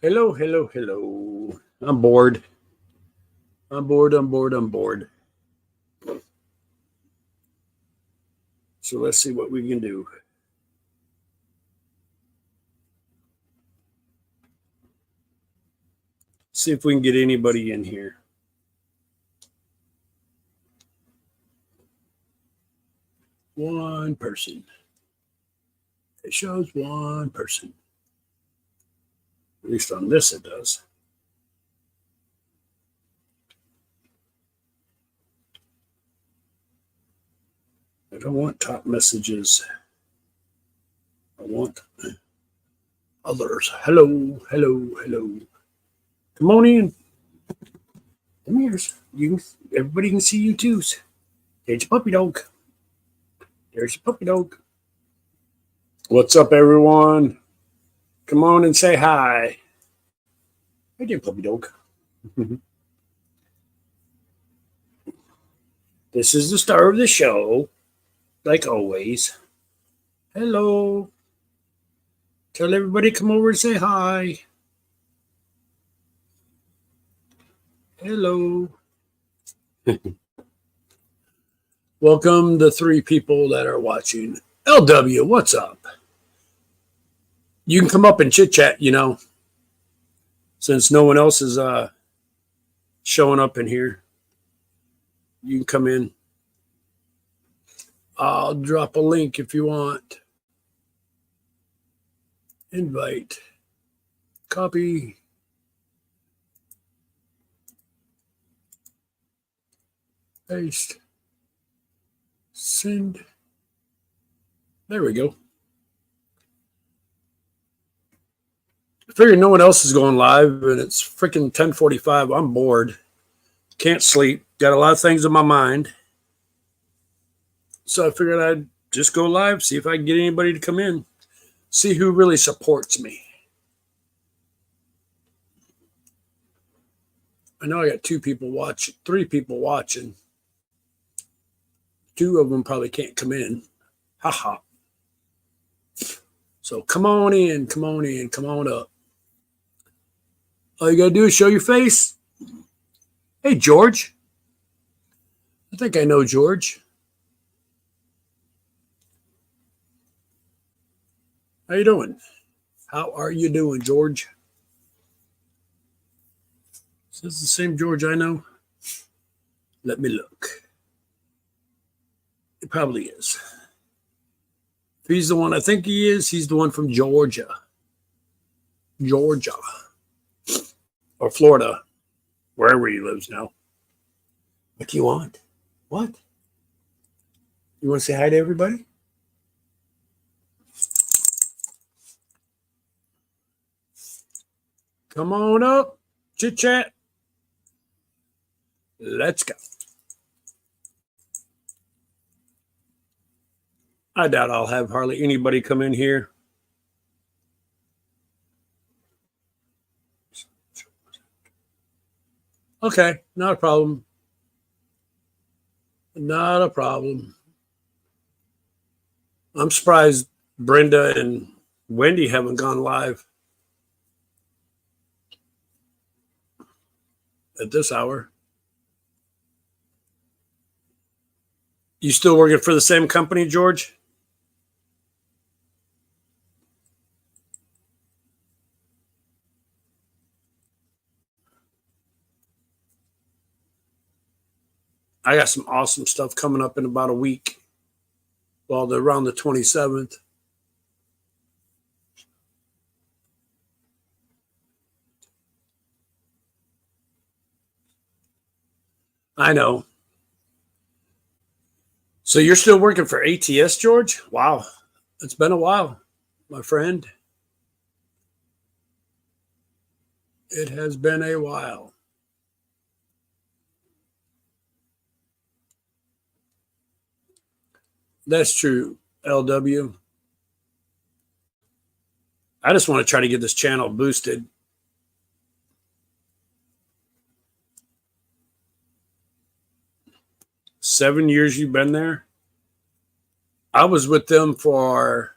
Hello, hello, hello. I'm bored. I'm bored. So let's see what we can do. See if we can get anybody in here. One person. It shows one person. At least on this it does. I don't want top messages. I want others. Hello, hello, hello. Come on in. Come here. Everybody can see you too. There's your puppy dog. There's your puppy dog. What's up, everyone? Come on and say hi. Hey there, puppy dog. This is the star of the show, like always. Hello. Tell everybody come over and say hi. Hello. Welcome the three people that are watching. LW, what's up? You can come up and chit chat, since no one else is showing up in here. You can come in. I'll drop a link if you want. Invite. Copy. Paste. Send. There we go. I figured no one else is going live, and it's freaking 10:45. I'm bored. Can't sleep. Got a lot of things in my mind. So I figured I'd just go live, see if I can get anybody to come in. See who really supports me. I know I got three people watching. Two of them probably can't come in. Haha. So come on in, come on up. All you gotta do is show your face. Hey, George. I think I know George. How you doing? How are you doing, George? Is this the same George I know? Let me look. It probably is. If he's the one I think he is, he's the one from Georgia. Georgia. Or Florida. Wherever he lives now. What do you want? What? You want to say hi to everybody? Come on up. Chit chat. Let's go. I doubt I'll have hardly anybody come in here. Okay, not a problem. Not a problem. I'm surprised Brenda and Wendy haven't gone live at this hour. You still working for the same company, George? I got some awesome stuff coming up in about a week. Well, they're around the 27th. I know. So you're still working for ATS, George? Wow. It's been a while, my friend. It has been a while. That's true, LW. I just want to try to get this channel boosted. Seven years you've been there? I was with them for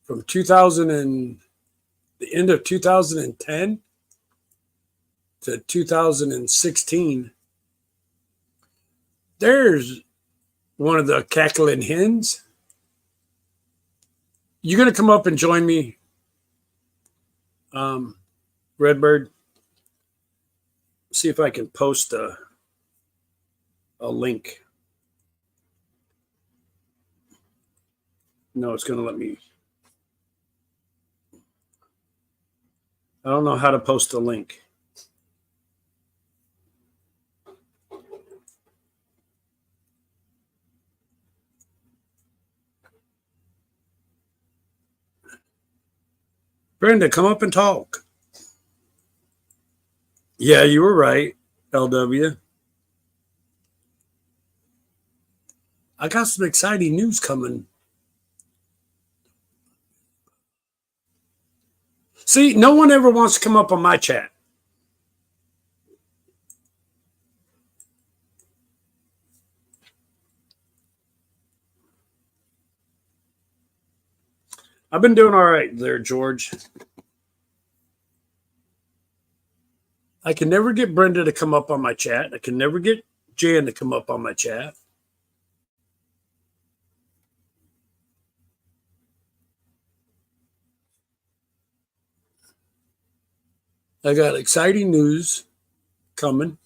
from 2000 and the end of 2010 to 2016. There's one of the cackling hens. You gonna come up and join me, Redbird? See if I can post a link. No, it's gonna let me. I don't know how to post a link. Brenda, come up and talk. Yeah, you were right, LW. I got some exciting news coming. See, no one ever wants to come up on my chat. I've been doing all right there, George. I can never get Brenda to come up on my chat. I can never get Jan to come up on my chat. I got exciting news coming.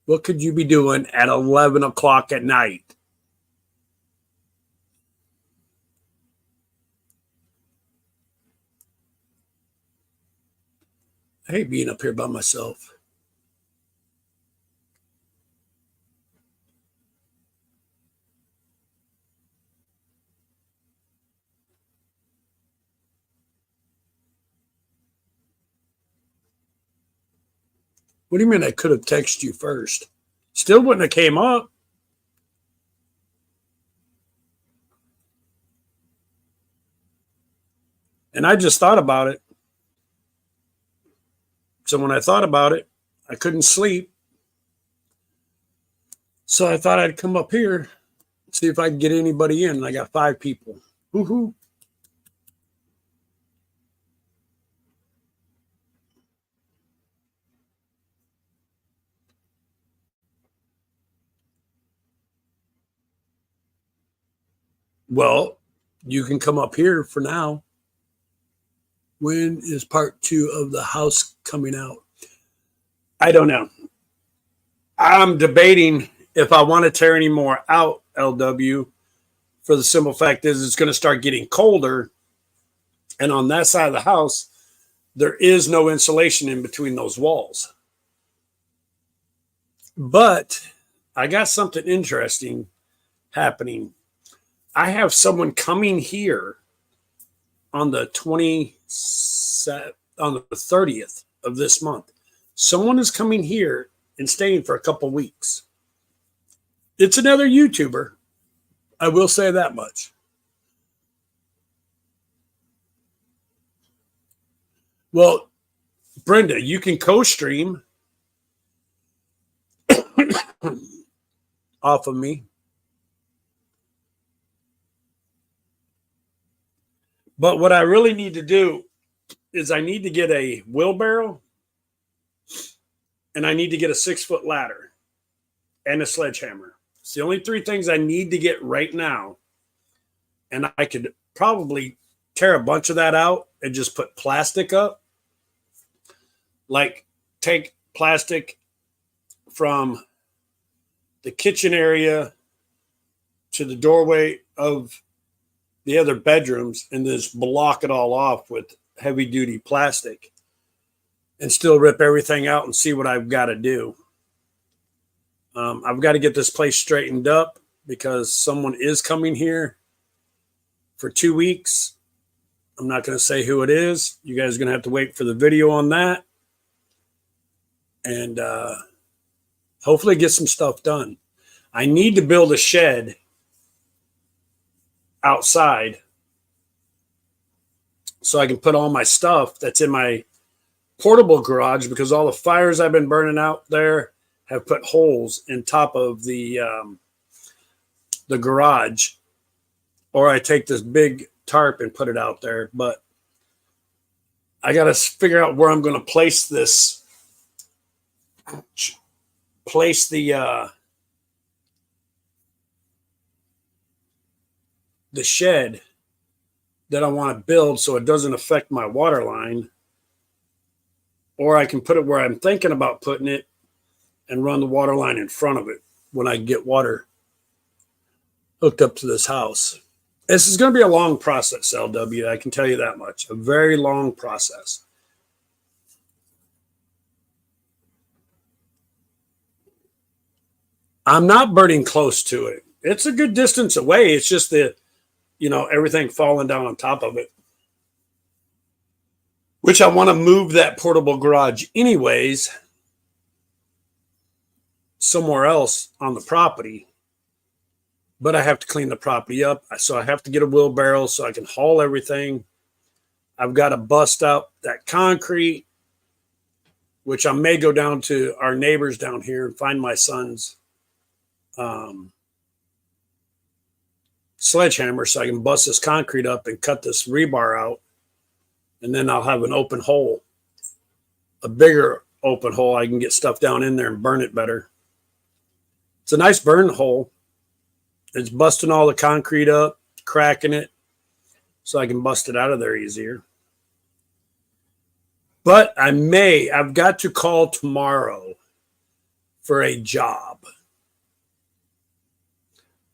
What could you be doing at 11 o'clock at night? I hate being up here by myself. What do you mean I could have texted you first? Still wouldn't have came up. And I just thought about it. So when I thought about it, I couldn't sleep. So I thought I'd come up here, see if I could get anybody in. And I got 5 people. Woohoo. Well, you can come up here for now. When is part 2 of the house coming out? I don't know. I'm debating if I want to tear any more out, LW, for the simple fact is it's going to start getting colder. And on that side of the house, there is no insulation in between those walls. But I got something interesting happening. I have someone coming here on the 30th of this month. Someone is coming here and staying for a couple weeks. It's another YouTuber. I will say that much. Well, Brenda, you can co-stream off of me. But what I really need to do is I need to get a wheelbarrow and I need to get a 6-foot ladder and a sledgehammer. It's the only 3 things I need to get right now. And I could probably tear a bunch of that out and just put plastic up. Like take plastic from the kitchen area to the doorway of the other bedrooms and just block it all off with heavy duty plastic and still rip everything out and see what I've got to do. I've got to get this place straightened up because someone is coming here for 2 weeks. I'm not going to say who it is. You guys are going to have to wait for the video on that. And hopefully get some stuff done. I need to build a shed outside so I can put all my stuff that's in my portable garage because all the fires I've been burning out there have put holes in top of the garage, or I take this big tarp and put it out there. But I got to figure out where I'm going to place this. Place the shed that I want to build so it doesn't affect my water line. Or I can put it where I'm thinking about putting it and run the water line in front of it when I get water hooked up to this house. This is going to be a long process, LW. I can tell you that much. A very long process. I'm not burning close to it. It's a good distance away. It's just everything falling down on top of it. Which I want to move that portable garage anyways somewhere else on the property. But I have to clean the property up. So I have to get a wheelbarrow so I can haul everything. I've got to bust out that concrete, which I may go down to our neighbors down here and find my son's sledgehammer so I can bust this concrete up and cut this rebar out. And then I'll have an open hole, a bigger open hole. I can get stuff down in there and burn it better. It's a nice burn hole. It's busting all the concrete up, cracking it, so I can bust it out of there easier. But I've got to call tomorrow for a job.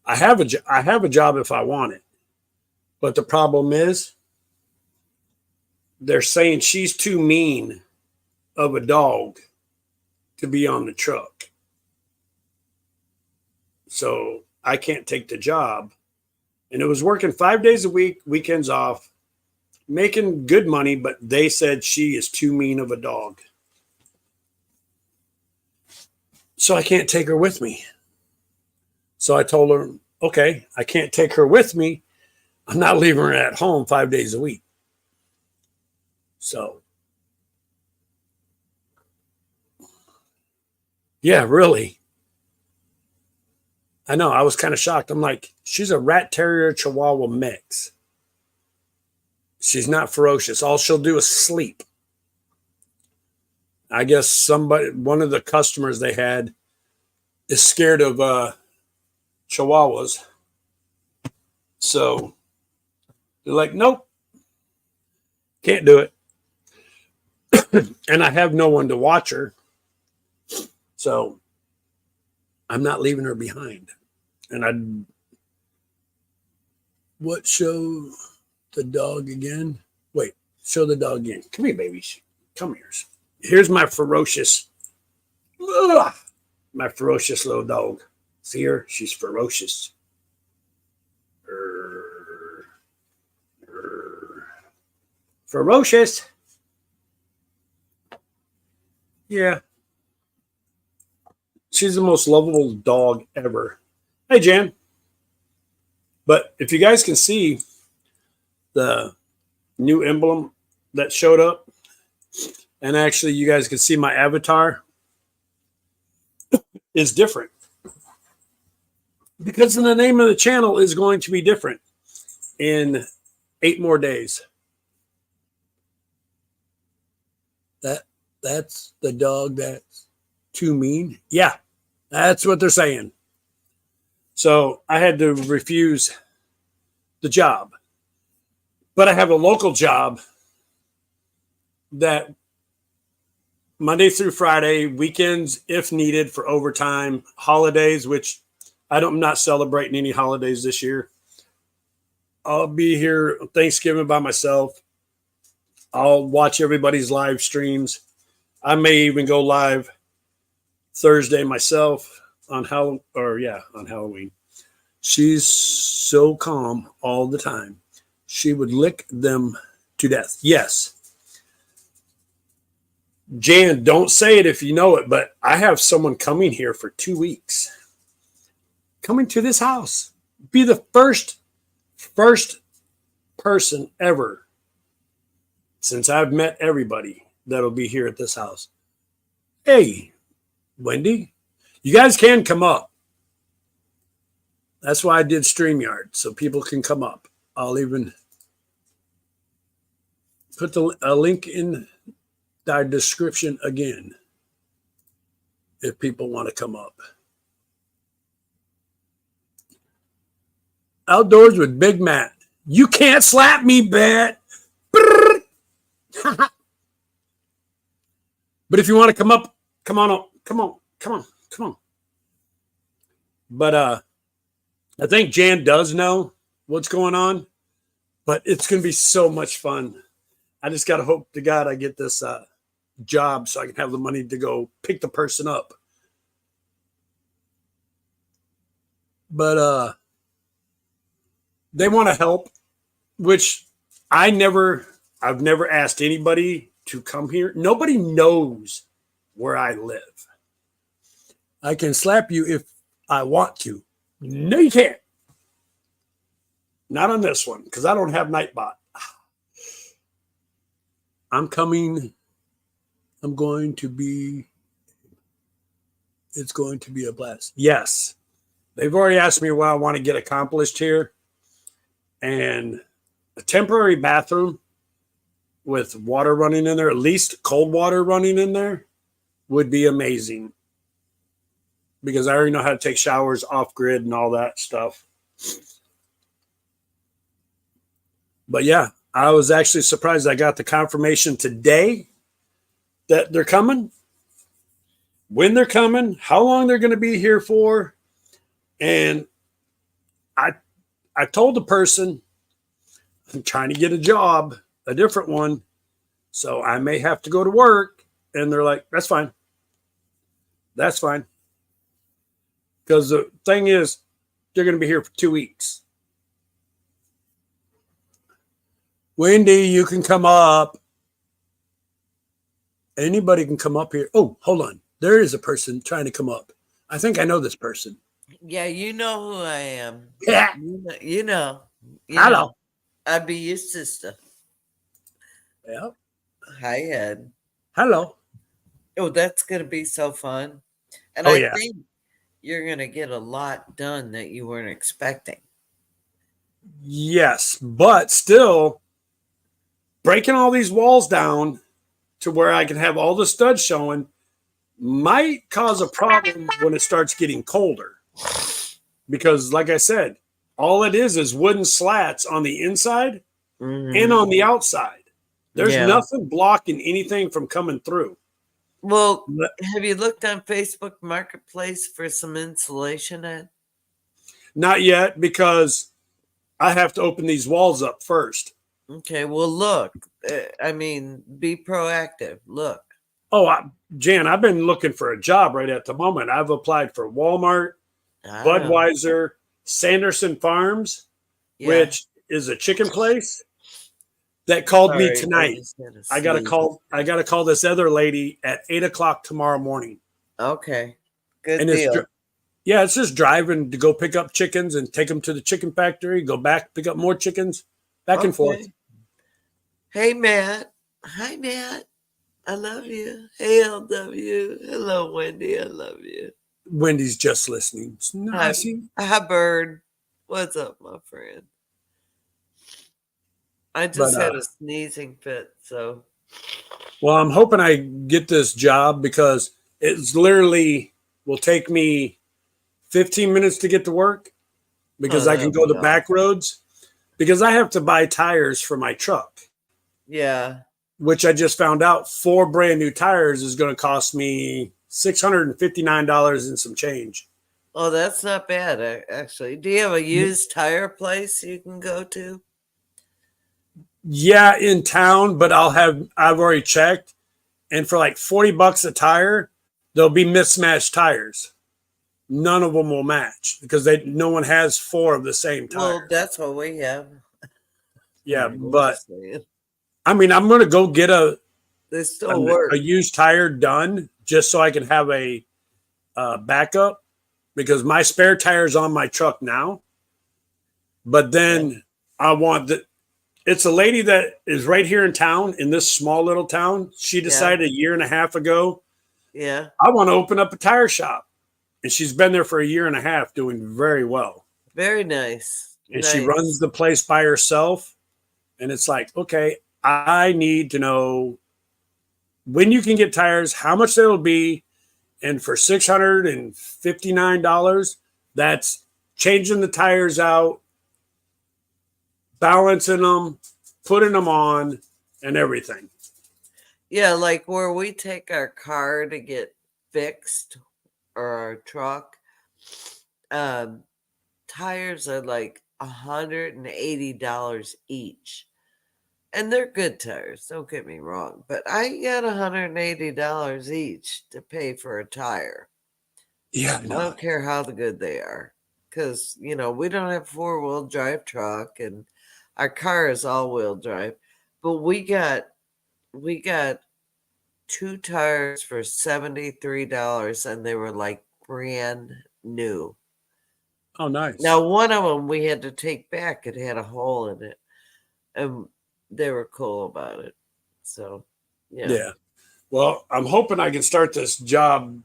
I have a job if I want it. But the problem is, they're saying she's too mean of a dog to be on the truck. So I can't take the job. And it was working 5 days a week, weekends off, making good money, but they said she is too mean of a dog. So I can't take her with me. So I told her, okay, I can't take her with me. I'm not leaving her at home 5 days a week. So, yeah, really. I know, I was kind of shocked. I'm like, she's a rat terrier chihuahua mix. She's not ferocious. All she'll do is sleep. I guess one of the customers they had is scared of chihuahuas. So they're like, nope, can't do it. And I have no one to watch her. So I'm not leaving her behind. And what show the dog again? Wait, show the dog again. Come here, baby. Come here. Here's my ferocious little dog. See her? She's ferocious. Ferocious. Yeah. She's the most lovable dog ever. Hey, Jan. But if you guys can see the new emblem that showed up, and actually you guys can see my avatar is different. Because the name of the channel is going to be different in 8 more days. That's the dog that's too mean. Yeah, that's what they're saying. So I had to refuse the job. But I have a local job that Monday through Friday, weekends if needed for overtime, holidays, which I'm not celebrating any holidays this year. I'll be here Thanksgiving by myself. I'll watch everybody's live streams. I may even go live Thursday myself on Halloween. She's so calm all the time. She would lick them to death. Yes. Jan, don't say it if you know it, but I have someone coming here for 2 weeks. Coming to this house. Be the first person ever since I've met everybody that'll be here at this house. Hey, Wendy, you guys can come up. That's why I did StreamYard, so people can come up. I'll even put a link in the description again if people want to come up. Outdoors with Big Matt. You can't slap me, Bat. But if you want to come up, come on up. Come on. But I think Jan does know what's going on, but it's going to be so much fun. I just got to hope to God I get this job so I can have the money to go pick the person up. But they want to help, which I've never asked anybody to come here. Nobody knows where I live. I can slap you if I want to. No, you can't. Not on this one, because I don't have Nightbot. I'm coming. It's going to be a blast. Yes. They've already asked me what I want to get accomplished here. And a temporary bathroom with water running in there, at least cold water running in there, would be amazing. Because I already know how to take showers off grid and all that stuff. But yeah, I was actually surprised I got the confirmation today that they're coming, when they're coming, how long they're going to be here for. And I told the person I'm trying to get a job, a different one, so I may have to go to work. And they're like, that's fine. That's fine. Because the thing is, they're going to be here for 2 weeks. Wendy, you can come up. Anybody can come up here. Oh, hold on. There is a person trying to come up. I think I know this person. Yeah, you know who I am. Yeah. You know. Hello. I'd be your sister. Yeah. Hi, Ed. Hello. Oh, that's going to be so fun. And I think you're going to get a lot done that you weren't expecting. Yes, but still breaking all these walls down to where I can have all the studs showing might cause a problem when it starts getting colder. Because like I said, all it is wooden slats on the inside and on the outside. There's nothing blocking anything from coming through. Well, have you looked on Facebook Marketplace for some insulation, Ed? Not yet, because I have to open these walls up first. Okay, well, look. I mean, be proactive. Look. Oh, Jan, I've been looking for a job right at the moment. I've applied for Walmart, Budweiser, Sanderson Farms, which is a chicken place. That called me tonight. I gotta call this other lady at 8:00 tomorrow morning. Okay, good deal. It's just driving to go pick up chickens and take them to the chicken factory. Go back, pick up more chickens, back and forth. Hey, Matt. Hi, Matt. I love you. Hey, LW. Hello, Wendy. I love you. Wendy's just listening. Hi, Bird. What's up, my friend? I just had a sneezing fit, so. Well, I'm hoping I get this job because it's literally will take me 15 minutes to get to work because I can go the back roads because I have to buy tires for my truck. Yeah. Which I just found out 4 brand new tires is going to cost me $659 and some change. Oh, that's not bad, actually. Do you have a used tire place you can go to? Yeah, in town, but I've already checked, and for like $40 a tire, there'll be mismatched tires. None of them will match because no one has 4 of the same tire. Well, that's what we have. Yeah, but I mean, I'm going to go get a used tire done just so I can have a backup because my spare tire is on my truck now. But then I want It's a lady that is right here in town, in this small little town. She Yeah. decided a year and a half ago, Yeah. I want to open up a tire shop. And she's been there for a year and a half doing very well. Very nice. And Nice. she runs the place by herself. And it's like, okay, I need to know when you can get tires, how much they'll be. And for $659, that's changing the tires out, balancing them, putting them on, and everything. Yeah, like where we take our car to get fixed or our truck, tires are like $180 each. And they're good tires, don't get me wrong. But I got $180 each to pay for a tire. Yeah, I don't care how good they are. Because, we don't have 4-wheel drive truck and our car is all-wheel drive. But we got 2 tires for $73 and they were like brand new. Oh, nice. Now, one of them we had to take back. It had a hole in it. And they were cool about it. So, yeah. Well, I'm hoping I can start this job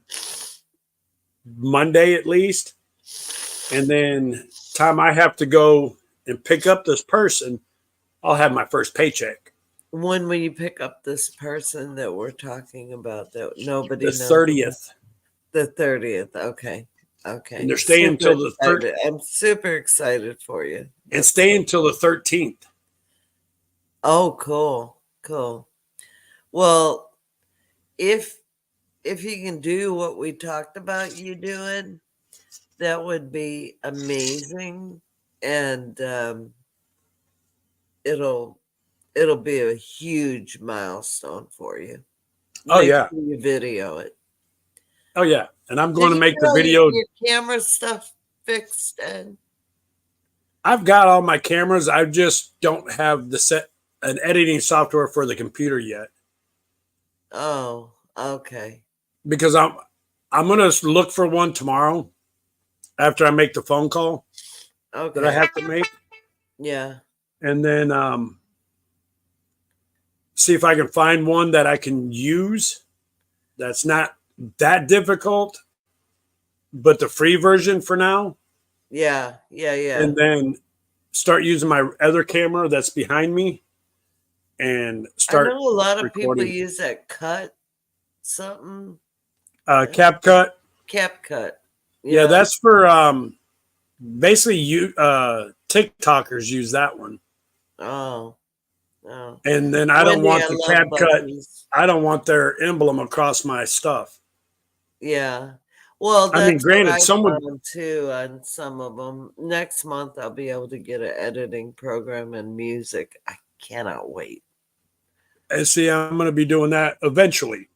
Monday at least. And then time I have to go and pick up this person, I'll have my first paycheck. When will you pick up this person that we're talking about that nobody knows? The 30th. The 30th. Okay. Okay. And they're staying until the 30th. I'm super excited for you. And stay until the 13th. Oh, cool. Cool. Well, if you can do what we talked about you doing, that would be amazing. And it'll be a huge milestone for you. Oh, yeah. You video it. Oh, yeah. And I'm going to make the video. Your camera stuff fixed, Ed? I've got all my cameras. I just don't have an editing software for the computer yet. Oh, okay. Because I'm going to look for one tomorrow after I make the phone call that I have to make. Yeah. And then see if I can find one that I can use that's not that difficult, but the free version for now. Yeah. And then start using my other camera that's behind me and start. I know a lot of recording. people use that cut something. CapCut. CapCut. Yeah, that's for basically you TikTokers use that one. Oh. And then I don't want the CapCut. I don't want their emblem across my stuff. Yeah. Well, that's I mean, granted, someone too on some of them. Next month, I'll be able to get an editing program and music. I cannot wait. And see, I'm going to be doing that eventually.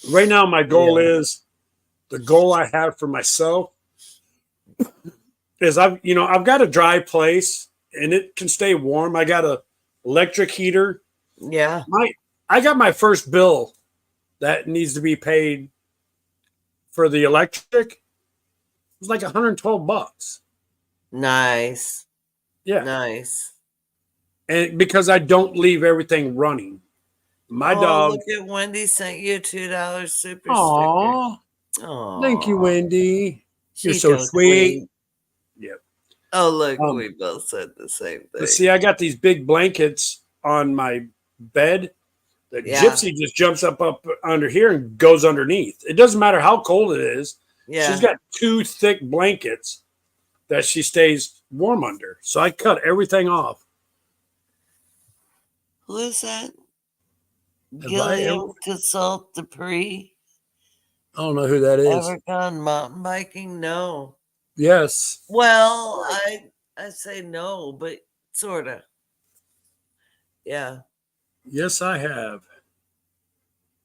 Right now, my goal is the goal I have for myself is I've got a dry place and it can stay warm. I got a electric heater. Yeah. I got my first bill that needs to be paid for the electric. It was like $112. Nice. Yeah. Nice. And because I don't leave everything running. My dog. Look at Wendy sent you a $2 super Aww. sticker. Aww. Thank you, Wendy. You're so sweet. Yep. Oh, look, we both said the same thing. See, I got these big blankets on my bed that Gypsy just jumps up under here and goes underneath. It doesn't matter how cold it is. Yeah. She's got 2 thick blankets that she stays warm under. So I cut everything off. Who is that? Gilliam Casalt Dupree. I don't know who that is. Ever gone mountain biking? No. Yes. Well, I say no, but sort of. Yeah. Yes, I have.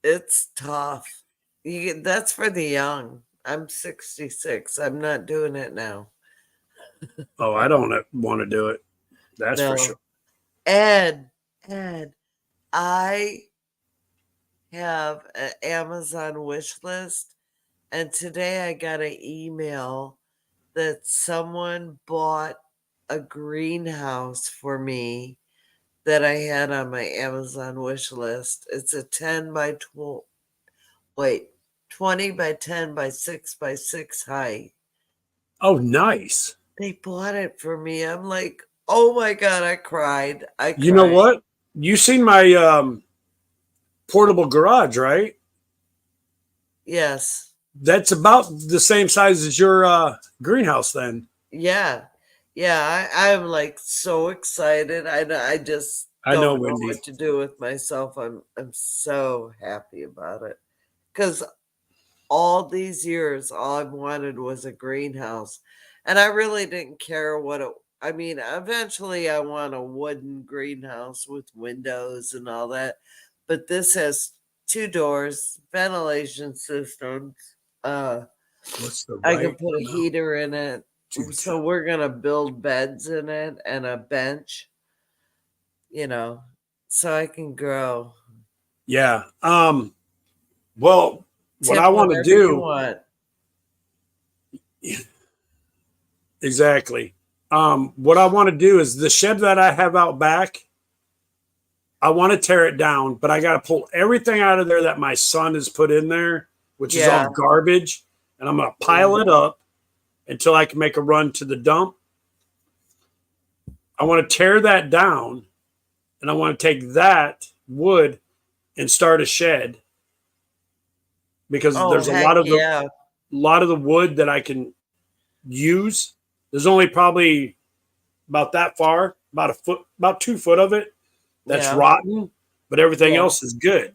It's tough. That's for the young. I'm 66. I'm not doing it now. Oh, I don't want to do it. That's for sure. Ed, I have an Amazon wish list, and today I got an email that someone bought a greenhouse for me that I had on my Amazon wish list. It's a 10 by 12, wait, 20 by 10 by 6 by 6 height. Oh, nice. They bought it for me. I'm like, oh my God, I cried. I You know cried. what? You seen my portable garage, right? Yes. That's about the same size as your greenhouse then. Yeah. Yeah. I'm like so excited. I just I know, don't know Wendy. what to do with myself. I'm so happy about it. Because all these years, all I've wanted was a greenhouse. And I really didn't care what it, I mean, eventually I want a wooden greenhouse with windows and all that. But this has two doors, ventilation systems. What's the I can right put a amount heater in it. to So we're gonna build beds in it and a bench, you know, so I can grow. Yeah. Well, what Tip I want to whatever you do want. exactly. What I want to do is the shed that I have out back, I want to tear it down, but I got to pull everything out of there that my son has put in there, which is all Yeah. garbage, and I'm going to pile it up until I can make a run to the dump. I want to tear that down, and I want to take that wood and start a shed because Oh there's heck yeah. a lot of the wood that I can use. There's only probably about that far, about a foot, about 2 foot of it that's Yeah. rotten, but everything Yeah. else is good.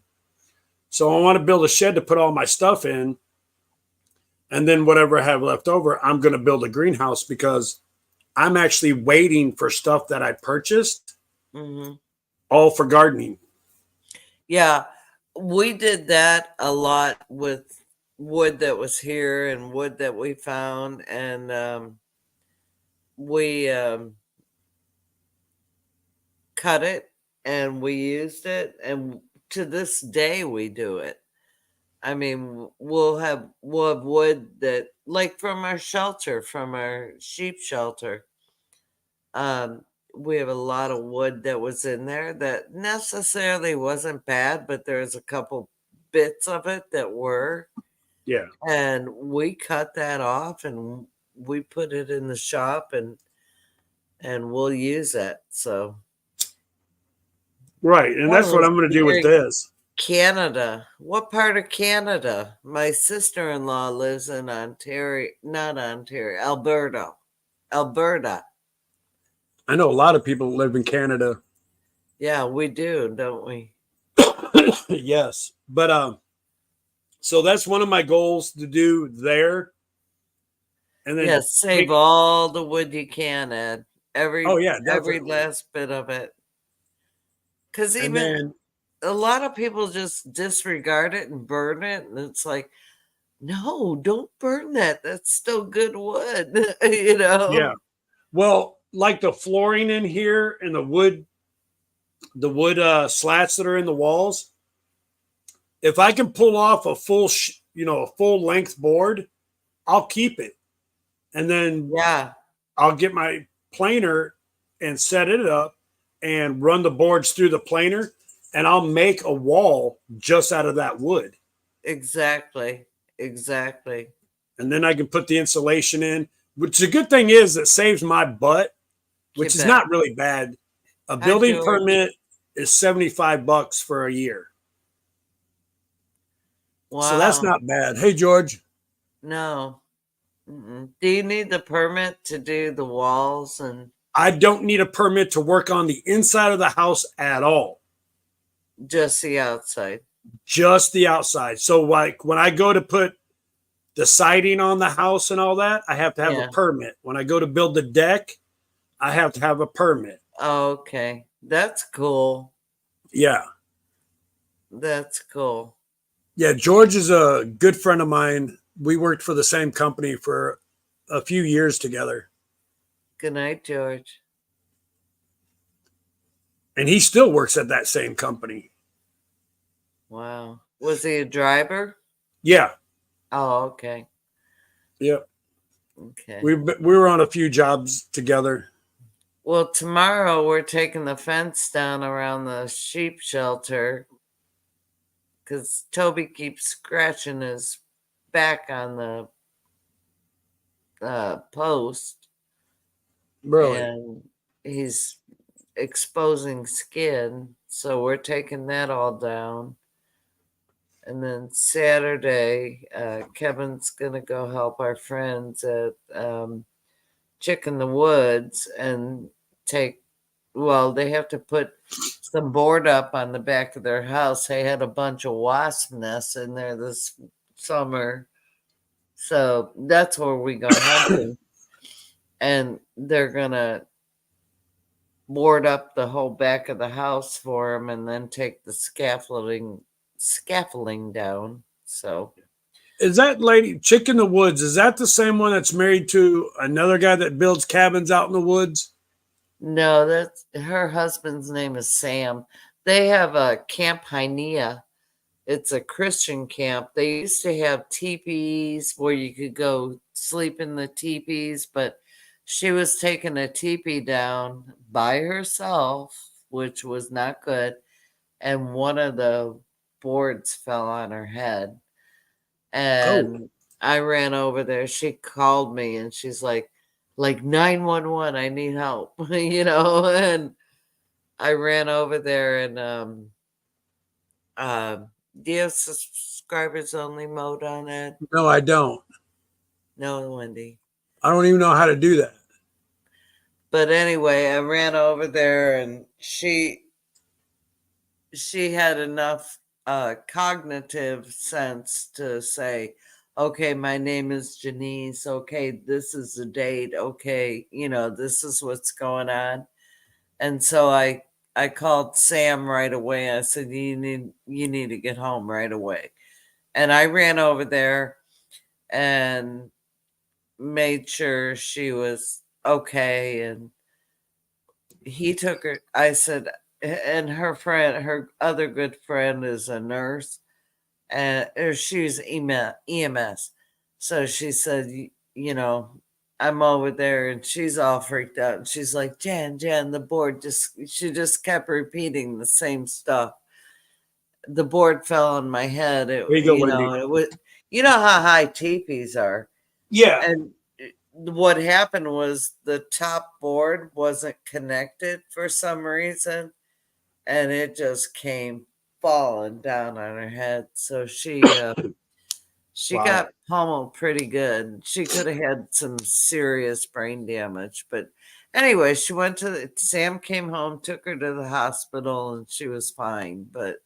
So I want to build a shed to put all my stuff in. And then whatever I have left over, I'm going to build a greenhouse because I'm actually waiting for stuff that I purchased, Hmm. all for gardening. Yeah. We did that a lot with wood that was here and wood that we found. And we cut it and we used it. And to this day, we do it. I mean, we'll have wood that like from our shelter, from our sheep shelter. Um, we have a lot of wood that was in there that necessarily wasn't bad, but there's a couple bits of it that were, Yeah. and we cut that off and we put it in the shop and we'll use it. So Right. And that that's what was I'm going to do with very this. Canada. What part of Canada? My sister-in-law lives in Ontario, not Ontario, Alberta. Alberta. I know a lot of people live in Canada. Yeah, we do, don't we? Yes. But so that's one of my goals to do there. And then Yes, save all the wood you can, Ed. oh yeah, Every definitely. last bit of it. Because And even then a lot of people just disregard it and burn it, and it's like, no, don't burn that. That's still good wood, yeah. Well, like the flooring in here and the wood slats that are in the walls, if I can pull off a a full length board, I'll keep it. And then Yeah, I'll get my planer and set it up and run the boards through the planer and I'll make a wall just out of that wood. exactly. Exactly. And then I can put the insulation in, which the good thing is it saves my butt, which You is bet. not really bad. A Hi, building George. permit is $75 for a year. Wow. So that's not bad. Hey, George. No. Mm-mm. Do you need the permit to do the walls and I don't need a permit to work on the inside of the house at all, just the outside? just the outside. So, like when I go to put the siding on the house and all that, I have to have Yeah. a permit. When I go to build the deck, I have to have a permit. Okay. That's cool. Yeah. That's cool. Yeah. George is a good friend of mine. We worked for the same company for a few years together. Good night, George. And he still works at that same company. Wow. Was he a driver? Yeah. Oh, okay. Yep. Okay. We were on a few jobs together. Well, tomorrow we're taking the fence down around the sheep shelter because Toby keeps scratching his back on the post, Really? and he's exposing skin. So we're taking that all down. And then Saturday, Kevin's going to go help our friends at Chick in the Woods and take, well, they have to put some board up on the back of their house. They had a bunch of wasp nests in there this summer. So that's where we go hunting. And they're going to board up the whole back of the house for them and then take the scaffolding down. So Is that lady Chick in the Woods? Is that the same one that's married to another guy that builds cabins out in the woods? no, that's her husband's name is Sam. They have a Camp Hynea. It's a Christian camp. They used to have teepees where you could go sleep in the teepees, but she was taking a teepee down by herself, which was not good. And one of the boards fell on her head. Oh, And I ran over there. She called me and she's like 911, I need help, and I ran over there and do you have subscribers only mode on it? no, I don't. No, Wendy. I don't even know how to do that. But anyway, I ran over there and she had enough cognitive sense to say, okay, my name is Janice. Okay, this is the date. Okay, this is what's going on. And so I called Sam right away. I said, you need to get home right away. And I ran over there and made sure she was okay. And he took her. I said, and her other good friend is a nurse, and she's EMS. So she said, I'm over there, and she's all freaked out. And she's like, Jan, the board she just kept repeating the same stuff. The board fell on my head. There you go, Wendy. It was, how high teepees are. Yeah. And what happened was the top board wasn't connected for some reason, and it just came falling down on her head. So she Wow. got pummeled pretty good. She could have had some serious brain damage, but anyway, she went Sam came home, took her to the hospital, and she was fine. But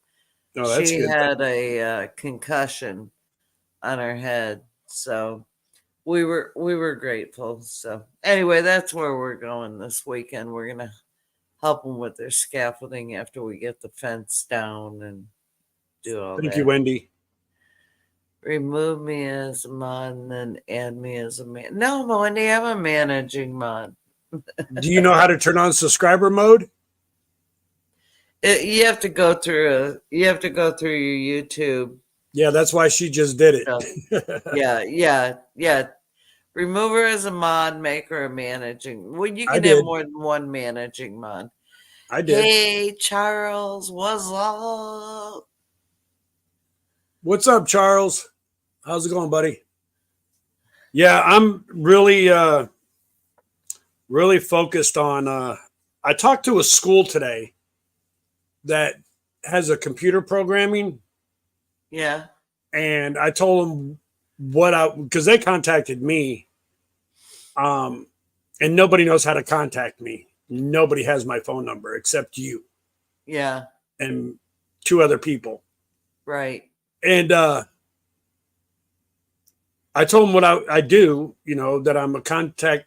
Oh, that's she good. had a concussion on her head, so we were grateful. So anyway, that's where we're going this weekend. We're gonna help them with their scaffolding after we get the fence down and do all Thank that. you, Wendy. Remove me as a mod and then add me as a man. No, Wendy, I'm a managing mod. Do you know how to turn on subscriber mode? You have to go through your YouTube. Yeah, that's why she just did it. Yeah. Remove her as a mod, make her a managing. Well, you I can have did. more than one managing mod. I did. Hey, Charles, what's up? What's up, Charles? How's it going, buddy? Yeah, I'm really focused on I talked to a school today that has a computer programming, Yeah. and I told them because they contacted me, and nobody knows how to contact me. Nobody has my phone number except you Yeah. and two other people. Right. And I told them what I do, that I'm a contact.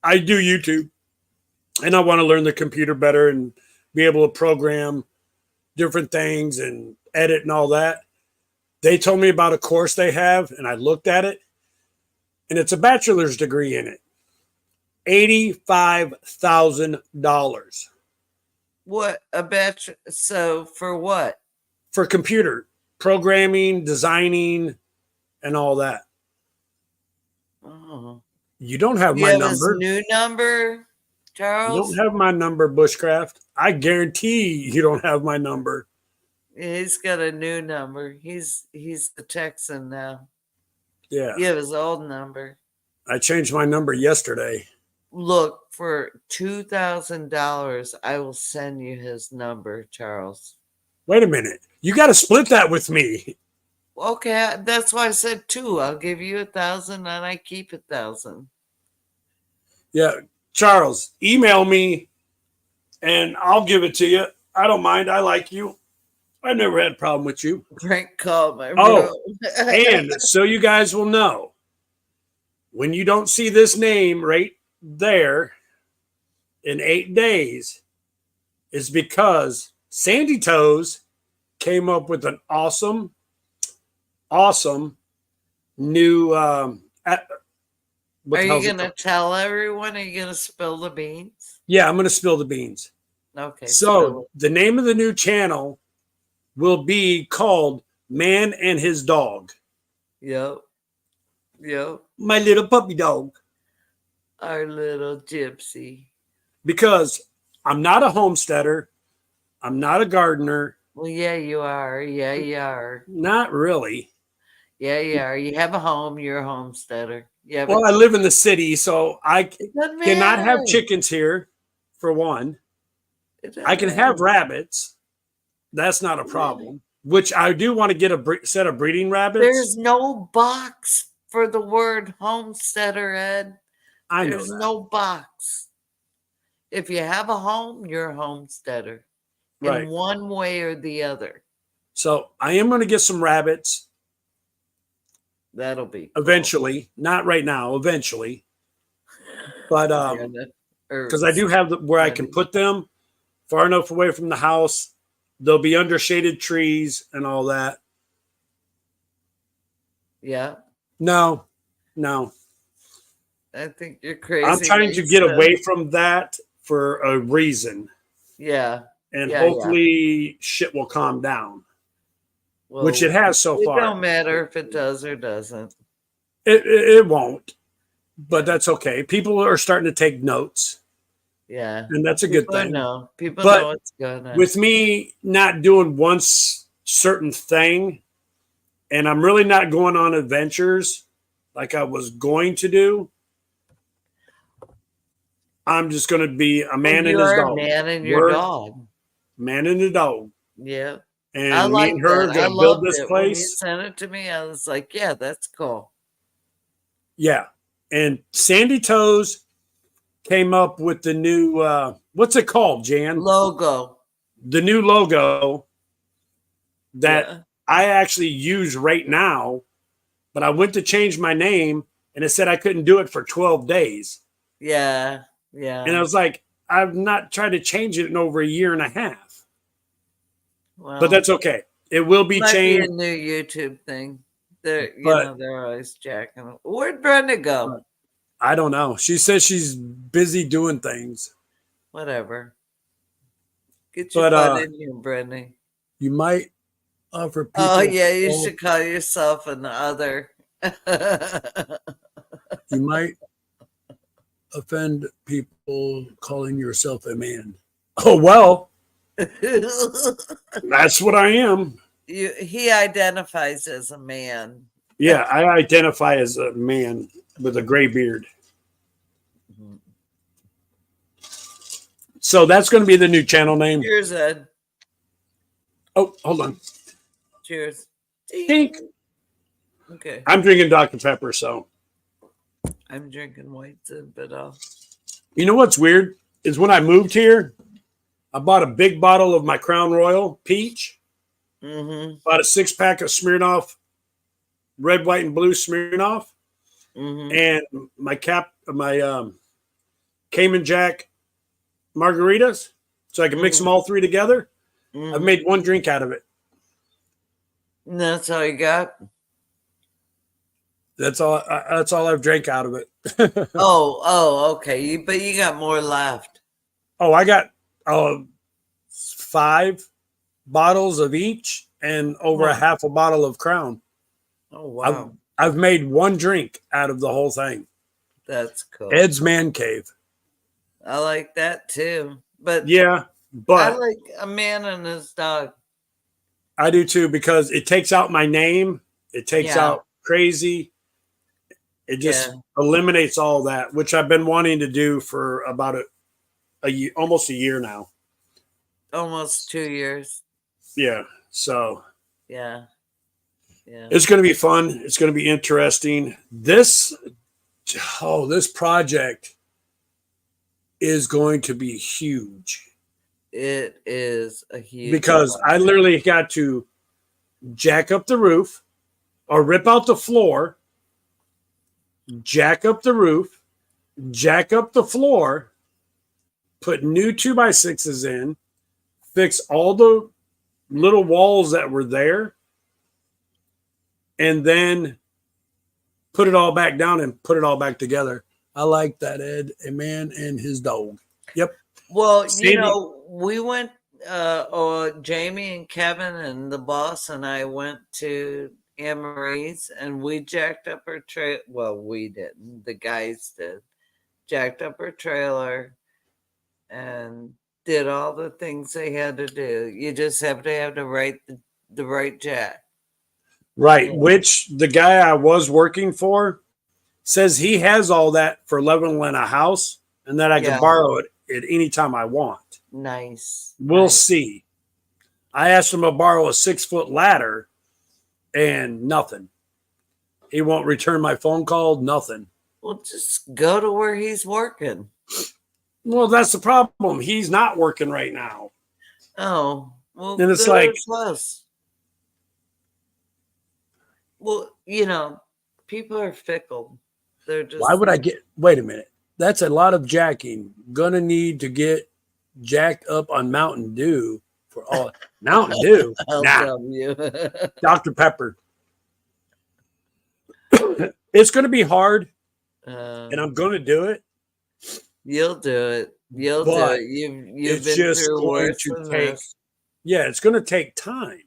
I do YouTube, and I want to learn the computer better and be able to program different things and edit and all that. They told me about a course they have, and I looked at it, and it's a bachelor's degree in it. $85,000. What a bachelor? So for what? For computer programming, designing, and all that. Oh. You don't have You my have number. his new number? You Charles, don't have my number, Bushcraft. I guarantee you don't have my number. he's got a new number. He's the Texan now. Yeah. You have his old number. I changed my number yesterday. Look, for $2,000, I will send you his number, Charles. Wait a minute. You got to split that with me. Okay, that's why I said two. I'll give you 1,000 and I keep 1,000. Yeah. Charles, email me and I'll give it to you. I don't mind. I like you. I've never had a problem with you. Prank call, my Oh, bro. and so you guys will know, when you don't see this name right there in 8 days, is because Sandy Toes came up with an awesome new Are you going to tell everyone? Are you going to spill the beans? Yeah, I'm going to spill the beans. Okay. So the name of the new channel will be called Man and His Dog. Yep. My little puppy dog. Our little gypsy. Because I'm not a homesteader. I'm not a gardener. Well, yeah, you are. Yeah, you are. Not really. Yeah, you are. You have a home. You're a homesteader. Yeah. Well, I live in the city, so I Doesn't cannot have matter. chickens here, for one. It doesn't I can have matter. rabbits. That's not a problem. Which I do want to get a set of breeding rabbits. There's no box for the word homesteader, Ed. I know There's that. no box. If you have a home, you're a homesteader. Right. In one way or the other. So I am going to get some rabbits That'll be cool. eventually. Not right now, eventually. But because I do have where I can put them far enough away from the house. They'll be under shaded trees and all that. Yeah. No. I think you're crazy. I'm trying to get away from that for a reason. Yeah. And Yeah, hopefully shit will calm down. Well, Which it has so far. It don't matter if it does or doesn't. It won't. But that's okay. People are starting to take notes. Yeah. And that's a good thing. People But know what's going on. with me not doing one certain thing, and I'm really not going on adventures like I was going to do, I'm just going to be a man and his dog. A man and your dog. Man and a dog. Yeah. And I like me and her are going to build this place. When you sent it to me, I was like, yeah, that's cool. Yeah. And Sandy Toes came up with the new, what's it called, Jan? Logo. The new logo that I actually use right now, but I went to change my name and it said I couldn't do it for 12 days. Yeah. And I was like, I've not tried to change it in over a year and a half. Well, but that's okay. It will be changed. Be a new YouTube thing. They're always jacking. Where'd Brenda go? I don't know. She says she's busy doing things. Whatever. Get your butt in here, Brenda. You might offer people. Oh, yeah, you should call yourself an other. You might offend people calling yourself a man. Oh, well. That's what I am. He identifies as a man. Yeah, I identify as a man with a gray beard. Mm-hmm. So that's going to be the new channel name. Cheers, Ed. Oh, hold on. Cheers. Tink. Okay. I'm drinking Dr. Pepper, so. I'm drinking white but You know what's weird is when I moved here, I bought a big bottle of my Crown Royal Peach. Mm-hmm. Bought a 6-pack of Smirnoff, red, white, and blue Smirnoff. Mm-hmm. And my Cayman Jack margaritas, so I can mix them all three together. Mm-hmm. I've made one drink out of it. And that's all you got? That's all I've drank out of it. Okay. But you got more left. Oh, I got 5 bottles of each and over a half a bottle of Crown. Oh, wow. I've made one drink out of the whole thing. That's cool. Ed's Man Cave. I like that too. But Yeah, I but like a man and his dog. I do too because it takes out my name. It takes Yeah. out crazy. It Yeah. just eliminates all that, which I've been wanting to do for about a year, almost a year now. Almost 2 years. Yeah. So Yeah. Yeah. it's going to be fun. It's going to be interesting. This project is going to be huge It is a huge because I project. literally got to jack up the roof or rip out the floor, jack up the roof, jack up the floor, put new 2x6s in, fix all the little walls that were there, and then put it all back down and put it all back together. I like that, Ed, a man and his dog. Yep. Well, Sandy. we went, Jamie and Kevin and the boss and I went to Anne Marie's and we jacked up her trailer. Well, we didn't. The guys did. Jacked up her trailer and did all the things they had to do. You just have the right jack. Right. Yeah. Which the guy I was working for says he has all that for leveling a house and that I can Yeah. borrow it at any time I want. Nice. We'll nice. see. I asked him to borrow a 6-foot ladder and nothing. He won't return my phone call, nothing. Well, just go to where he's working. Well, that's the problem. He's not working right now. Oh, well, And it's go like, close. Well, people are fickle. They're just. why would I get, wait a minute. That's a lot of jacking. Gonna need to get jacked up on Mountain Dew for all. Mountain Dew? I'll Nah, tell you. Dr. Pepper. It's going to be hard, and I'm going to do it. You'll do it. You'll do But it. You've it's been just through going worse to than take, this. yeah, it's going to take time.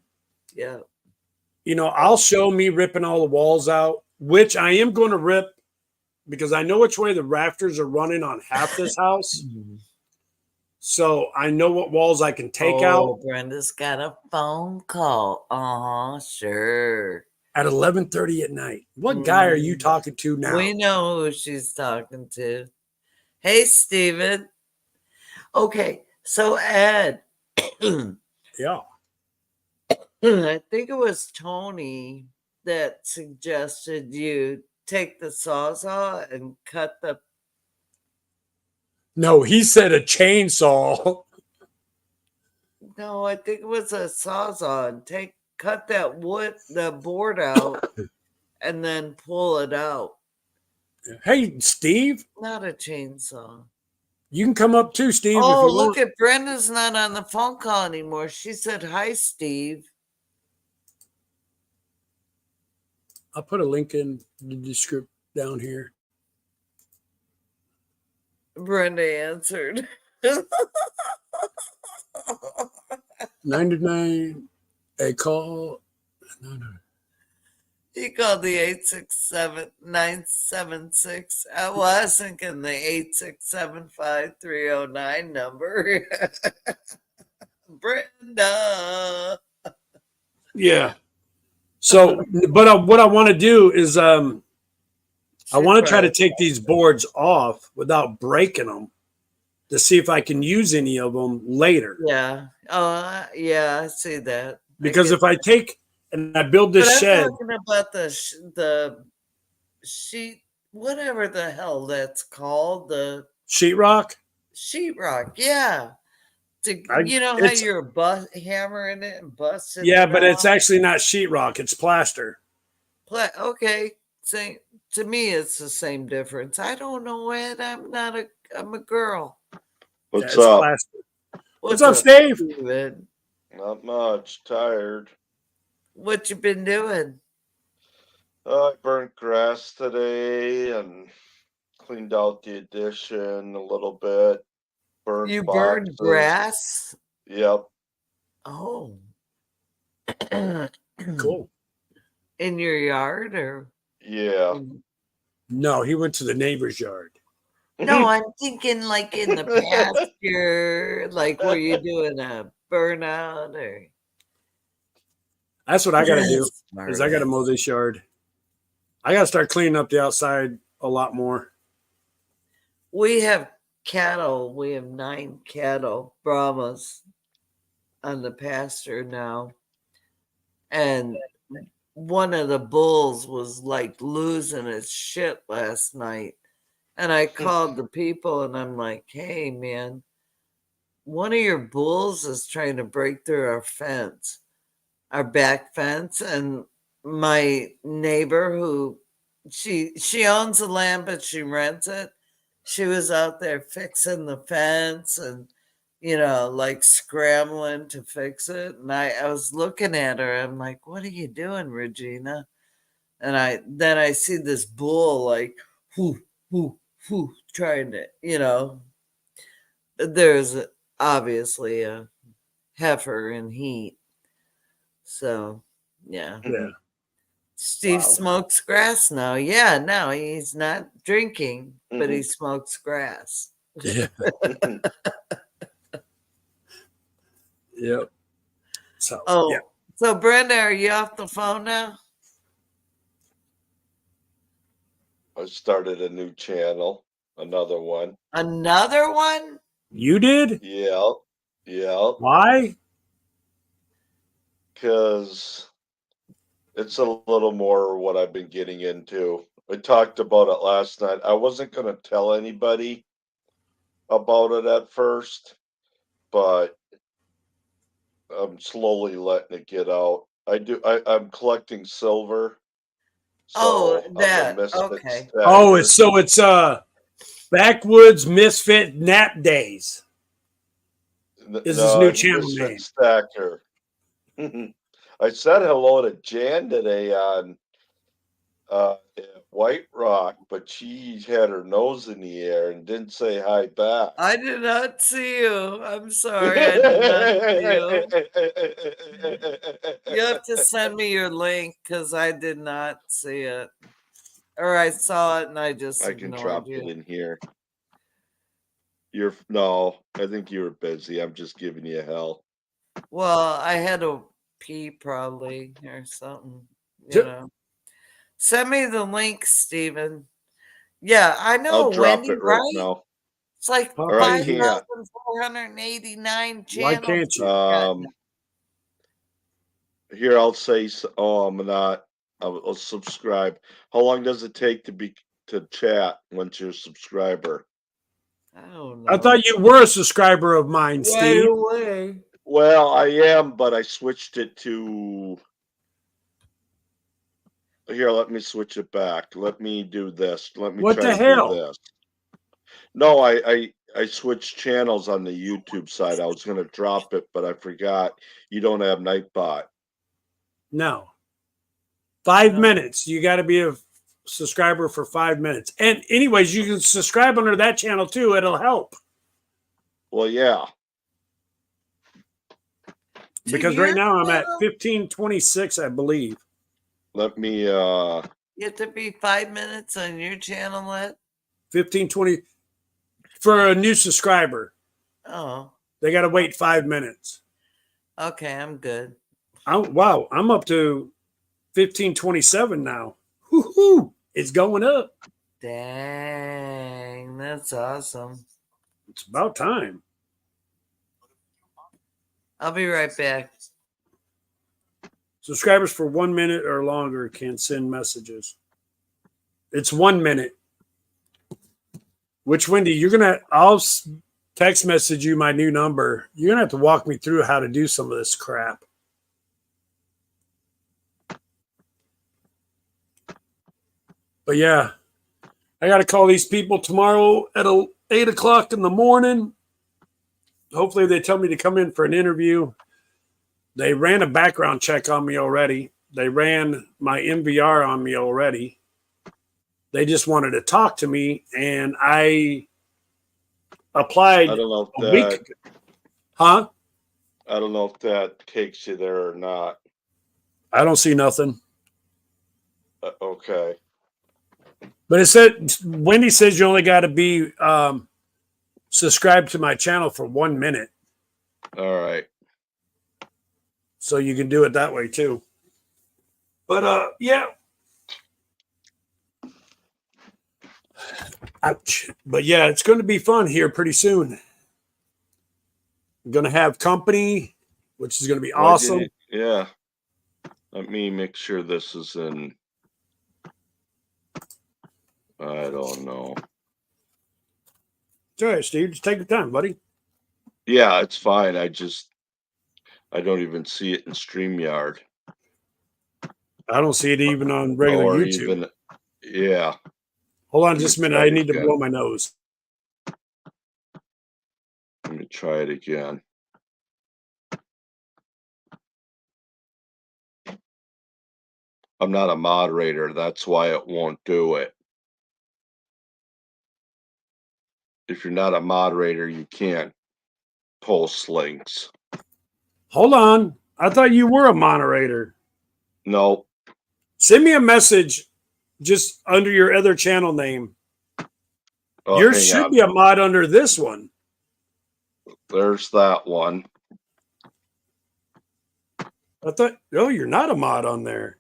Yeah. I'll show me ripping all the walls out, which I am going to rip because I know which way the rafters are running on half this house. So I know what walls I can take out. Brenda's got a phone call. Sure. At 11:30 at night. What guy are you talking to now? We know who she's talking to. Hey, Steven. Okay, so Ed. Yeah. I think it was Tony that suggested you take the Sawzall and cut the. No, he said a chainsaw. No, I think it was a Sawzall and cut the board out, and then pull it out. Hey, Steve. Not a chainsaw. You can come up too, Steve. Oh, if you look want. at Brenda's not on the phone call anymore. She said, "Hi, Steve." I'll put a link in the description down here. Brenda answered. 99, a call. No. He called the 867-976. I was thinking the 8675309 number. Brenda. Yeah. So, but what I want to do is I want to try to take these boards off without breaking them to see if I can use any of them later. Yeah. Oh, yeah, I see that. Because if I take and I build this shed. I'm talking about the sheet, whatever the hell that's called, the sheetrock. Sheetrock, yeah. How you're hammering it and busting it. Yeah, but it's actually not sheetrock; it's plaster. Okay, to me, it's the same difference. I don't know it. I'm a girl. What's up? Plaster. What's up, Steve? Steven? Not much. Tired. What you been doing? I burnt grass today and cleaned out the addition a little bit. You burned grass? Yep. Oh. Cool. In your yard or? Yeah. No, he went to the neighbor's yard. No, I'm thinking like in the pasture, like were you doing a burnout or That's what I got to do. Smart Is I got to ass. mow this yard. I got to start cleaning up the outside a lot more. We have cattle. We have 9 cattle, Brahmas, on the pasture now. And one of the bulls was like losing its shit last night. And I called the people and I'm like, hey, man, one of your bulls is trying to break through our fence, our back fence. And my neighbor who she owns the land, but she rents it. She was out there fixing the fence and like scrambling to fix it. And I was looking at her. I'm like, what are you doing, Regina? And I see this bull like whoo, whoo, whoo, trying to, there's obviously a heifer in heat. So yeah. Yeah. Steve Wow. smokes grass now. Yeah, no, he's not drinking, but he Mhm. smokes grass. Yeah. Yep. So, Oh, yeah. so Brenda, are you off the phone now? I started a new channel, another one. Another one? You did? Yeah, yeah, Why? because it's a little more what I've been getting into. I talked about it last night. I wasn't going to tell anybody about it at first, but I'm slowly letting it get out. I'm collecting silver. Oh, So I'm a that. misfit Okay. Oh, stacker. it's Backwoods Misfit Nap Days is his No, new I'm channel misfit name. stacker. I said hello to Jan today on White Rock, but she had her nose in the air and didn't say hi back. I did not see you. I'm sorry, I did not see you. You have to send me your link because I did not see it. Or I saw it and I just I can ignored drop it you. in here. No, I think you were busy. I'm just giving you hell. Well, I had to pee probably or something, Yep. Send me the link, Steven. Yeah, I know I'll drop Wendy, it right right? now. It's like Pop Or I in here. can't. 5,489 Why channels. can't you? Here I'll say. I'm not. I'll subscribe. How long does it take to chat once you're a subscriber? I don't I know. thought you were a subscriber of mine, Right Steve. away. Well, I am, but I switched it to. Here, let me switch it back. Let me do this. Let me What try the to do hell? this. No, I switched channels on the YouTube side. I was gonna drop it, but I forgot. You don't have Nightbot. No. 5 No. minutes. You got to be a subscriber for 5 minutes. And anyways, you can subscribe under that channel too. It'll help. Well, yeah. To Because your right now I'm at channel, 1526, I believe. Let me. you have to be 5 minutes on your channel, Ed? 1520 for a new subscriber. Oh, They got to wait 5 minutes. okay, I'm good. Wow, I'm up to 1527 now. Woo-hoo, it's going up. Dang, that's awesome. It's about time. I'll be right back. Subscribers for 1 minute or longer can send messages. It's 1 minute. Which, Wendy, I'll text message you my new number. You're going to have to walk me through how to do some of this crap. But yeah, I got to call these people tomorrow at 8 o'clock in the morning. Hopefully they tell me to come in for an interview. They ran a background check on me already. They ran my MVR on me already. They just wanted to talk to me, and I applied I don't know if a week that. ago. Huh? I don't know if that takes you there or not. I don't see nothing. Okay. But it said Wendy says you only got to be subscribed to my channel for 1 minute, All right. so you can do it that way too. But yeah. Ouch. But yeah, it's going to be fun here pretty soon. I'm going to have company, which is going to be Why awesome. didn't yeah. Let me make sure this is in. I don't know. It's all right, Steve. Just take your time, buddy. Yeah, it's fine. I don't even see it in StreamYard. I don't see it even on regular Or YouTube. even, yeah. Hold on Let just a me minute. try I it need to again. blow my nose. Let me try it again. I'm not a moderator. That's why it won't do it. If you're not a moderator, you can't post links. Hold on. I thought you were a moderator. No. Send me a message just under your other channel name. Oh, Yours hang should on. be a mod under this one. There's that one. I thought, oh, you're not a mod on there.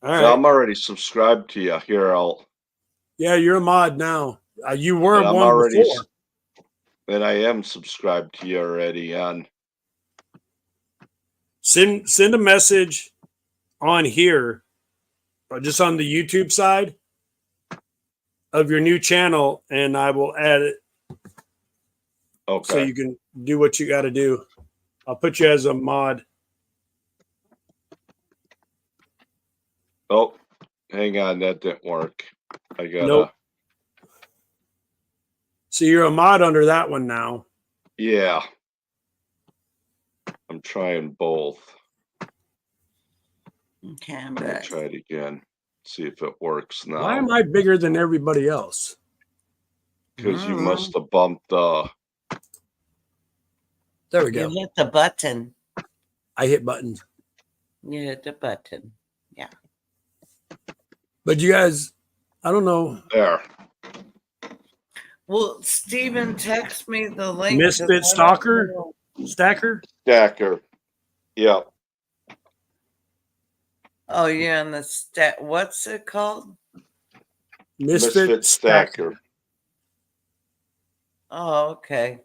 All right. No, I'm already subscribed to you. Here, Yeah, you're a mod now. You were and I'm one already, before. and I am subscribed to you already on. Send a message on here, or just on the YouTube side of your new channel, and I will add it Okay. so you can do what you got to do. I'll put you as a mod. Oh, hang on. That didn't work. I gotta. Nope. So you're a mod under that one now. Yeah. I'm trying both. Okay, I'm Let me back. try it again. See if it works now. Why am I bigger than everybody else? Because you must have bumped There we You go. hit the button. I hit buttons. You hit the button. But you guys, I don't know. there. Well, Steven, text me the link. 'cause Misfit I don't Stalker? know. Stacker? Stacker. Yeah. Oh, you're on the stat. What's it called? Misfit Stacker. Oh, okay.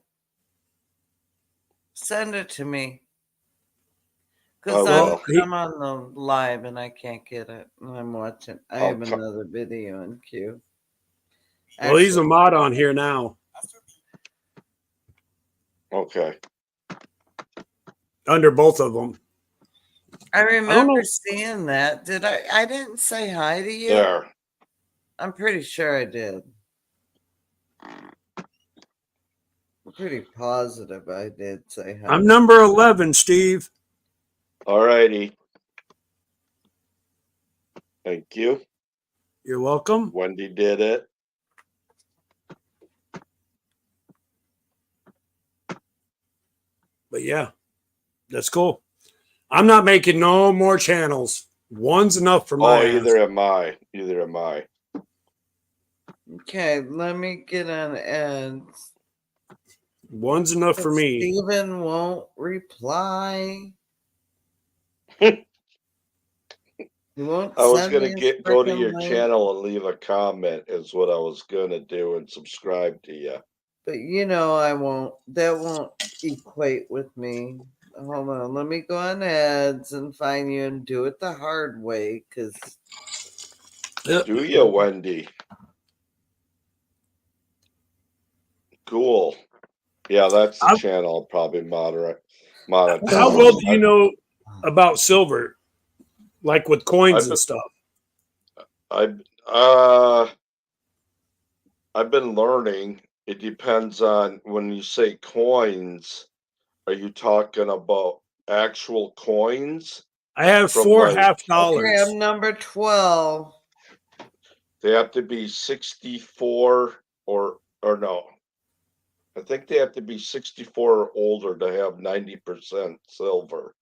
Send it to me. Because will. I'm on the live and I can't get it. I'm watching. I have another video in queue. Well, he's a mod on here now. Okay. Under both of them. I remember seeing that. Did I? I didn't say hi to you. There. I'm pretty sure I did. I'm pretty positive I did say hi. I'm number 11, Steve. All righty. Thank you. You're welcome. Wendy did it. But yeah, that's cool. I'm not making no more channels. One's enough for my ass. Either am I. Either am I. Okay, let me get on ads. One's enough for me. Steven won't reply. He won't. I was gonna his go to frickin' your link. channel and leave a comment is what I was gonna do and subscribe to you. But you know I won't. That won't equate with me. Hold on. Let me go on ads and find you and do it the hard way. Because Do you, Wendy? Cool. Yeah, that's the channel I'll probably monetize. How well do you know about silver? Like with coins and stuff? I've been learning. It depends on when you say coins, are you talking about actual coins? I have From 4 like- half dollars. okay, I'm number 12. They have to be 64 or no. I think they have to be 64 or older to have 90% silver.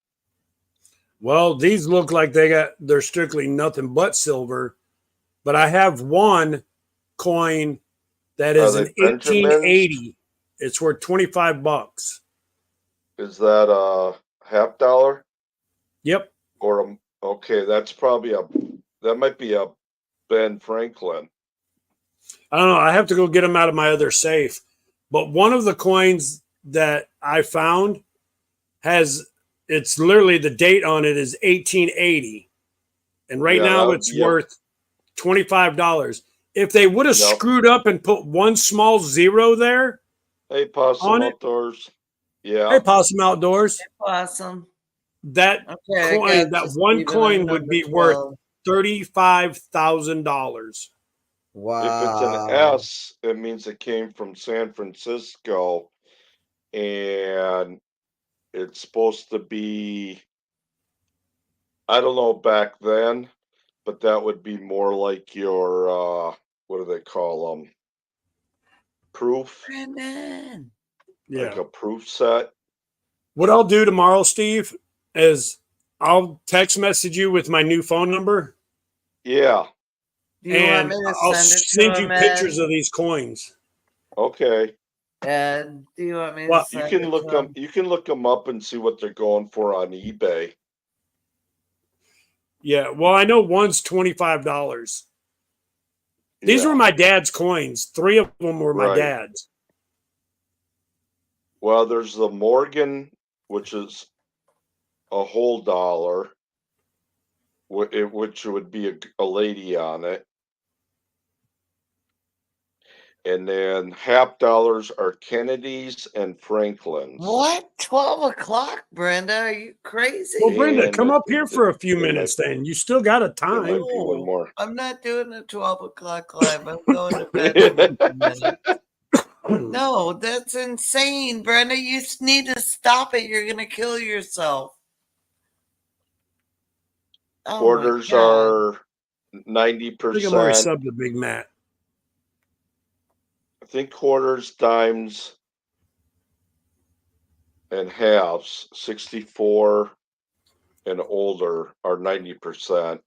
Well, these look like they're strictly nothing but silver, but I have one coin that Are is they an Benjamins? 1880. It's worth $25. Is that a half dollar Yep. or okay? That might be a Ben Franklin. I don't know. I have to go get them out of my other safe. But one of the coins that I found has it's literally the date on it is 1880. And right Yeah, that now would it's be a worth $25. If they would have yep. screwed up and put one small zero there Hey, Possum on it, Outdoors. hey Yeah, Possum Outdoors, Awesome. that Okay, I coin, got that you, one Stephen, at coin would number be worth 12. $35,000. if it's an Wow. S, it means it came from San Francisco, and it's supposed to be. I don't know back then, but that would be more like your what do they call them? Proof, Brandon. like Yeah. a proof set. What I'll do tomorrow, Steve, is I'll text message you with my new phone number Yeah. Do you want and me to I'll send it send to you him, pictures Ed? of these coins. Okay. Ed, do you want me to What? You send can it look to them. him? You can look them up and see what they're going for on eBay. Yeah. Well, I know one's $25. These were Yeah. my dad's coins. 3 of them were my Right. dad's. Well, there's the Morgan, which is a whole dollar, which would be a lady on it. And then half dollars are Kennedy's and Franklin's. What? 12 o'clock, Brenda? Are you crazy? Well, Brenda, And come I up think here for a few there might minutes then. You still got a there might time. be one No, more. I'm not doing a 12 o'clock live. I'm going to bed in a few minutes. No, that's insane, Brenda. You need to stop it. You're going to kill yourself. Oh Quarters my God. are I think I'm already 90%. subbed to Big Matt. I think quarters, dimes, and halves, 64 and older are 90%.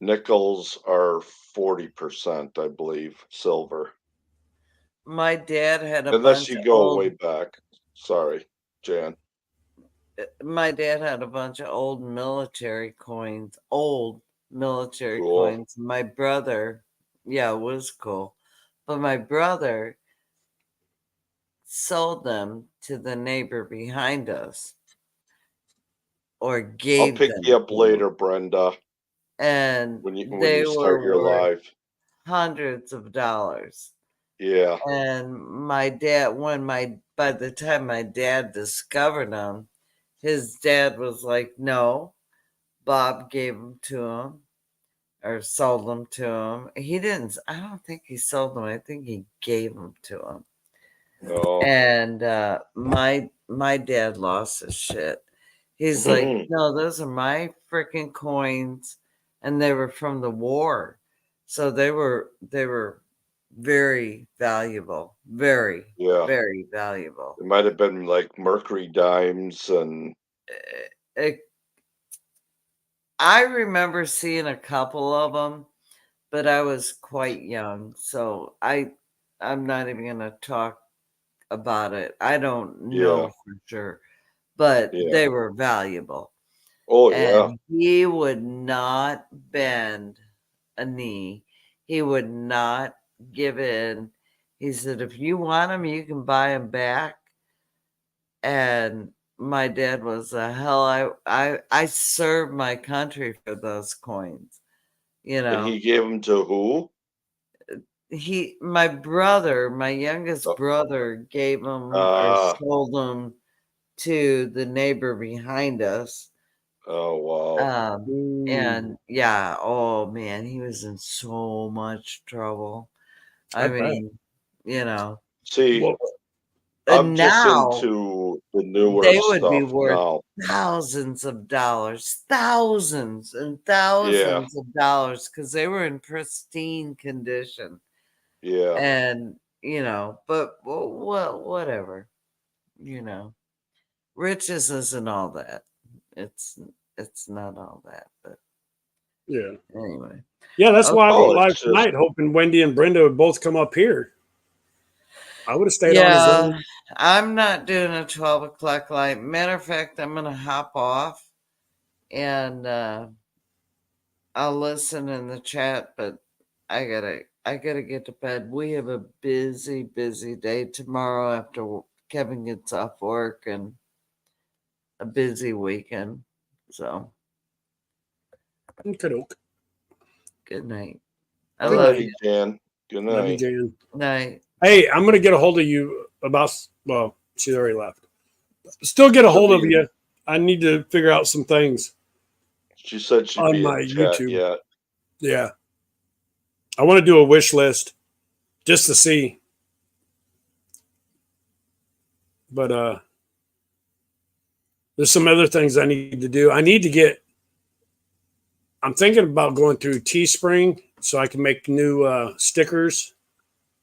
Nickels are 40%, I believe, silver. My dad had a Unless bunch you of go way old back. Sorry, Jan. my dad had a bunch of old military coins, Cool. My brother, yeah, it was cool. But my brother sold them to the neighbor behind us or I'll gave pick you them up to him. later, Brenda, And when they you start were your worth live. hundreds of dollars. Yeah. And my dad, by the time my dad discovered them, his dad was like, no, Bob gave them to him or sold them to him. He didn't, I don't think he sold them. I think he gave them to him. Oh. And my dad lost his shit. He's like, no, those are my freaking coins, and they were from the war, so they were very valuable, very Yeah. very valuable. It might have been like Mercury dimes and It, I remember seeing a couple of them, but I was quite young, so I'm not even gonna talk about it. I don't know yeah. for sure, but Yeah. they were valuable. Oh yeah. And he would not bend a knee. He would not give in. He said, if you want them, you can buy them back. And my dad was a hell. I served my country for those coins. You And know, he gave them to who? my brother, my youngest brother, gave them or sold them to the neighbor behind us. Oh wow. And yeah, oh man, he was in so much trouble. I I bet. mean, you know, See, Well, I'm and just now into the newer they would be stuff worth now. thousands of dollars, thousands and Yeah. thousands of dollars because they were in pristine condition. Yeah. And, you know, but well, whatever, you know, riches isn't all that. It's it's not all that. But Yeah. anyway, Yeah, that's why I went Oh, live it's just tonight, hoping Wendy and Brenda would both come up here. I would have stayed on as yeah, long. I'm not doing a 12 o'clock live. Matter of fact, I'm gonna hop off and I'll listen in the chat, but I gotta get to bed. We have a busy day tomorrow after Kevin gets off work and a busy weekend. So Okay. good night. I all love righty, you. Jan. Good Love you, night. Jan. Night. Hey, I'm going to get a hold of you about, well, she already left. Still get a She'll hold of be- you. I need to figure out some things She said she'd on be my in chat YouTube. yet. Yeah. I want to do a wish list just to see. But there's some other things I need to do. I'm thinking about going through Teespring so I can make new stickers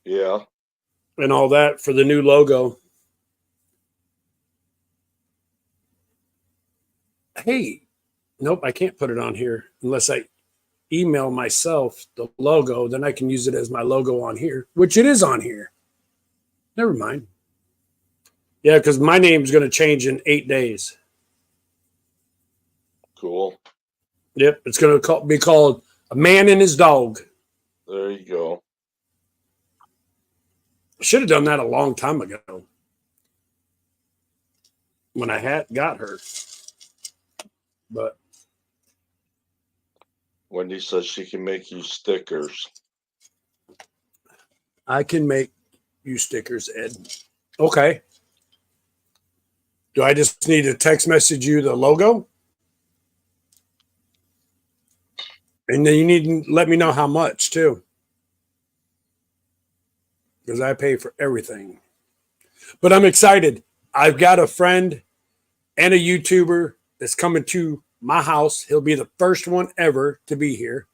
Yeah. and all that for the new logo. Hey, nope, I can't put it on here unless I email myself the logo. Then I can use it as my logo on here, which it is on here. Never mind. Yeah, because my name's going to change in 8 days. Cool. Yep, it's going to be called A Man and His Dog. There you go. I should have done that a long time ago when I had got her. But Wendy says she can make you stickers. I can make you stickers, Ed. Okay. Do I just need to text message you the logo? And then you need to let me know how much too. Because I pay for everything. But I'm excited. I've got a friend and a YouTuber that's coming to my house. He'll be the first one ever to be here.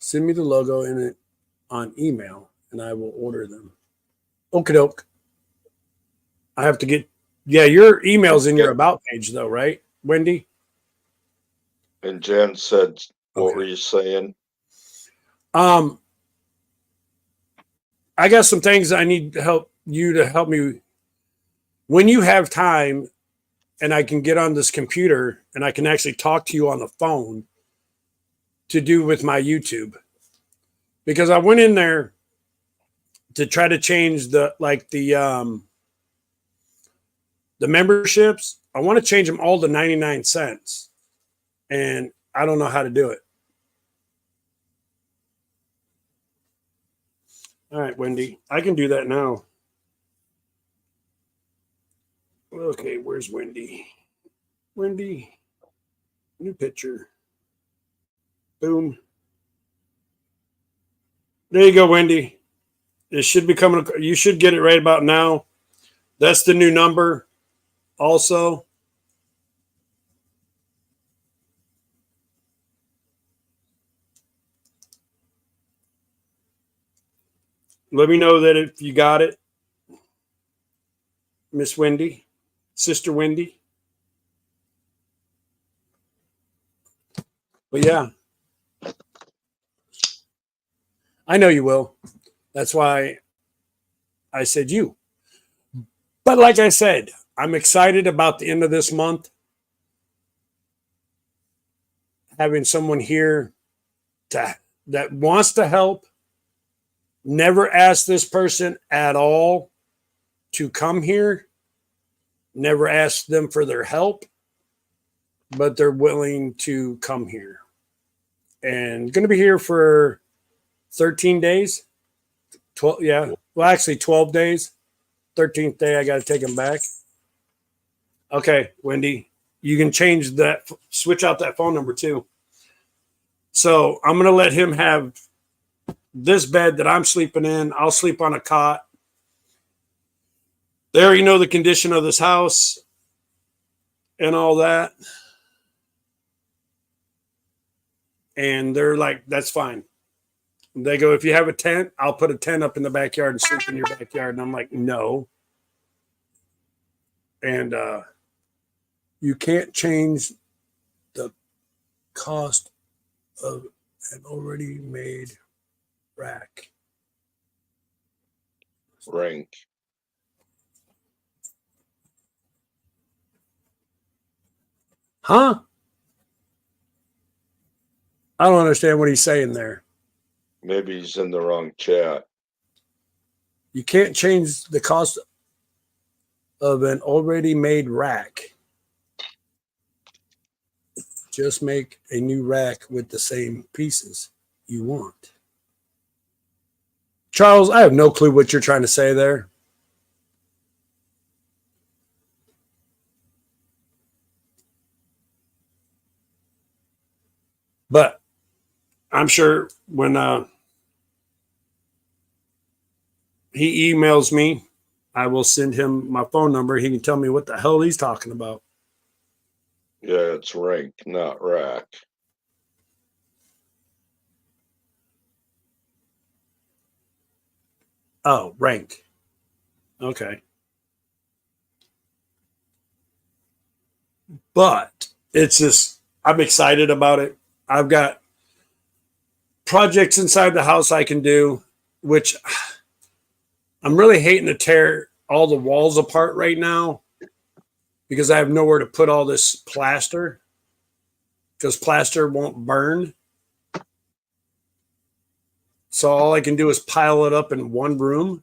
Send me the logo in it on email and I will order them. Okie doke. I have to get, yeah, your email's in your about page though, right, Wendy? And Jan said, what Okay. were you saying? I got some things I need to help me when you have time and I can get on this computer and I can actually talk to you on the phone to do with my YouTube. Because I went in there to try to change the memberships. I want to change them all to 99 cents. And I don't know how to do it. All right, Wendy, I can do that now. Okay, where's Wendy? Wendy, new picture. Boom. There you go, Wendy. It should be coming. You should get it right about now. That's the new number also. Let me know that if you got it, Miss Wendy, Sister Wendy. But yeah, I know you will. That's why I said you. But like I said, I'm excited about the end of this month. Having someone here that wants to help. Never asked this person at all to come here. Never asked them for their help, but they're willing to come here. And going to be here for 13 days. 12, yeah. Well, actually 12 days. 13th day, I got to take them back. Okay, Wendy, you can change that, switch out that phone number too. So I'm going to let him have this bed that I'm sleeping in. I'll sleep on a cot. They already know the condition of this house and all that. And they're like, that's fine. They go, if you have a tent, I'll put a tent up in the backyard and sleep in your backyard. And I'm like, no. And you can't change the cost of an already made rack. Rank. Huh? I don't understand what he's saying there. Maybe he's in the wrong chat. You can't change the cost of an already made rack. Just make a new rack with the same pieces you want. Charles, I have no clue what you're trying to say there. But I'm sure when he emails me, I will send him my phone number. He can tell me what the hell he's talking about. Yeah, it's rank, not rack. Oh, rank. Okay. But it's just, I'm excited about it. I've got projects inside the house I can do, which I'm really hating to tear all the walls apart right now because I have nowhere to put all this plaster because plaster won't burn. So all I can do is pile it up in one room,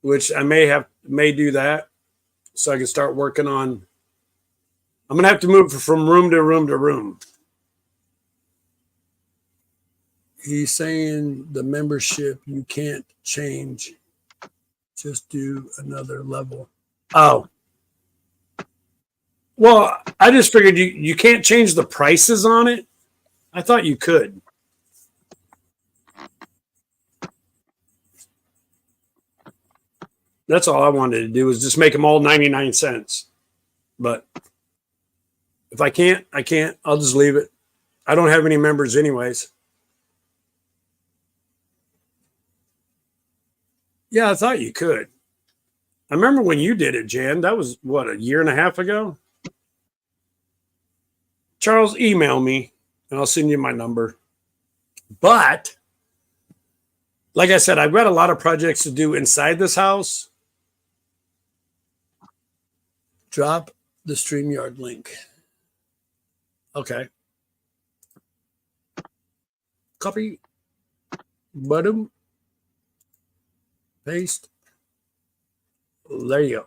which I may do that so I can start working on. I'm going to have to move from room to room to room. He's saying the membership you can't change. Just do another level. Oh. Well, I just figured you can't change the prices on it. I thought you could. That's all I wanted to do was just make them all 99 cents. But if I can't, I can't. I'll just leave it. I don't have any members anyways. Yeah, I thought you could. I remember when you did it, Jan. That was, what, a year and a half ago? Charles, email me, and I'll send you my number. But, like I said, I've got a lot of projects to do inside this house. Drop the StreamYard link. Okay. Copy. Bottom. Paste. There you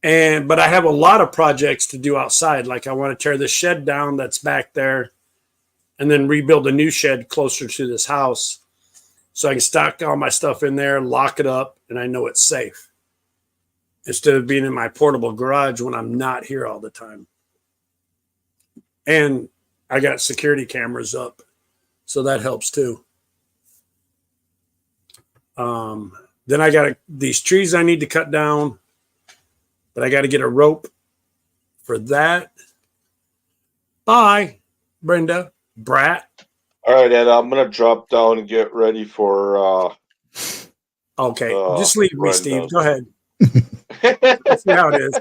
go. But I have a lot of projects to do outside. Like I want to tear the shed down that's back there and then rebuild a new shed closer to this house so I can stock all my stuff in there, lock it up, and I know it's safe instead of being in my portable garage when I'm not here all the time. And I got security cameras up, so that helps too. Then I got these trees I need to cut down, but I got to get a rope for that. Bye, Brenda. Brat. All right, Ed, I'm gonna drop down and get ready for Okay, just leave me, Brenda. Steve. Go ahead. I see how it is.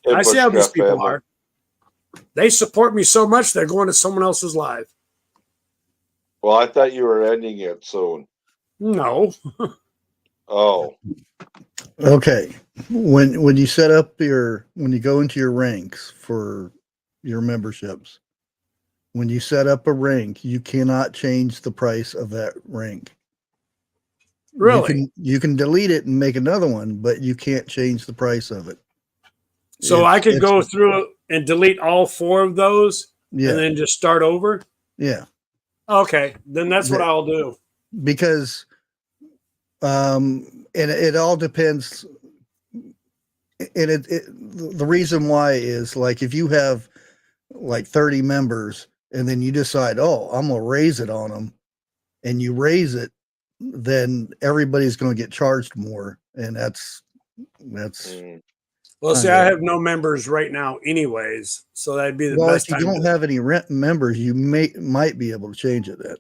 I see how these people are. They support me so much, they're going to someone else's live. Well, I thought you were ending it soon. No. Oh. Okay. When you set up when you go into your ranks for your memberships, when you set up a rank, you cannot change the price of that rank. Really? You can delete it and make another one, but you can't change the price of it. So I could go through and delete all 4 of those and then just start over? Yeah. Okay, then that's what I'll do. Because and it all depends. And the reason why is like if you have like 30 members and then you decide, oh, I'm gonna raise it on them, and you raise it, then everybody's gonna get charged more, and that's. Well, see, I have no members right now, anyways, so that'd be the best time. If you don't have any members, you might be able to change it then.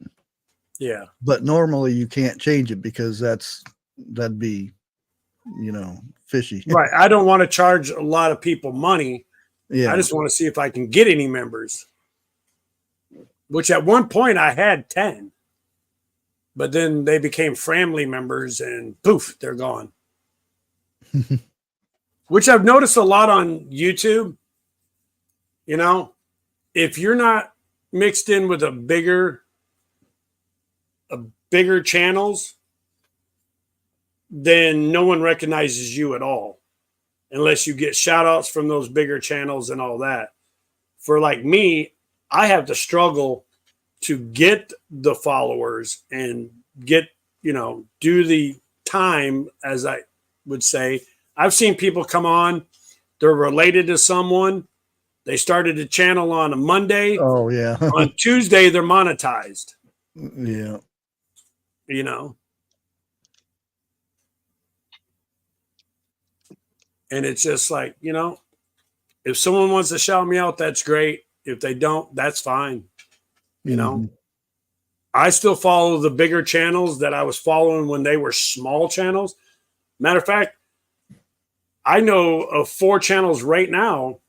Yeah, but normally you can't change it because that'd be fishy. Right. I don't want to charge a lot of people money. Yeah. I just want to see if I can get any members. Which at one point I had 10. But then they became family members and poof, they're gone. Which I've noticed a lot on YouTube. If you're not mixed in with a bigger channels, then no one recognizes you at all. Unless you get shout outs from those bigger channels and all that. For like me, I have to struggle to get the followers and get, do the time, as I would say. I've seen people come on, they're related to someone. They started a channel on a Monday. Oh, yeah. On Tuesday, they're monetized. Yeah. And it's just like, if someone wants to shout me out, that's great. If they don't, that's fine. I still follow the bigger channels that I was following when they were small channels. Matter of fact, I know of 4 channels right now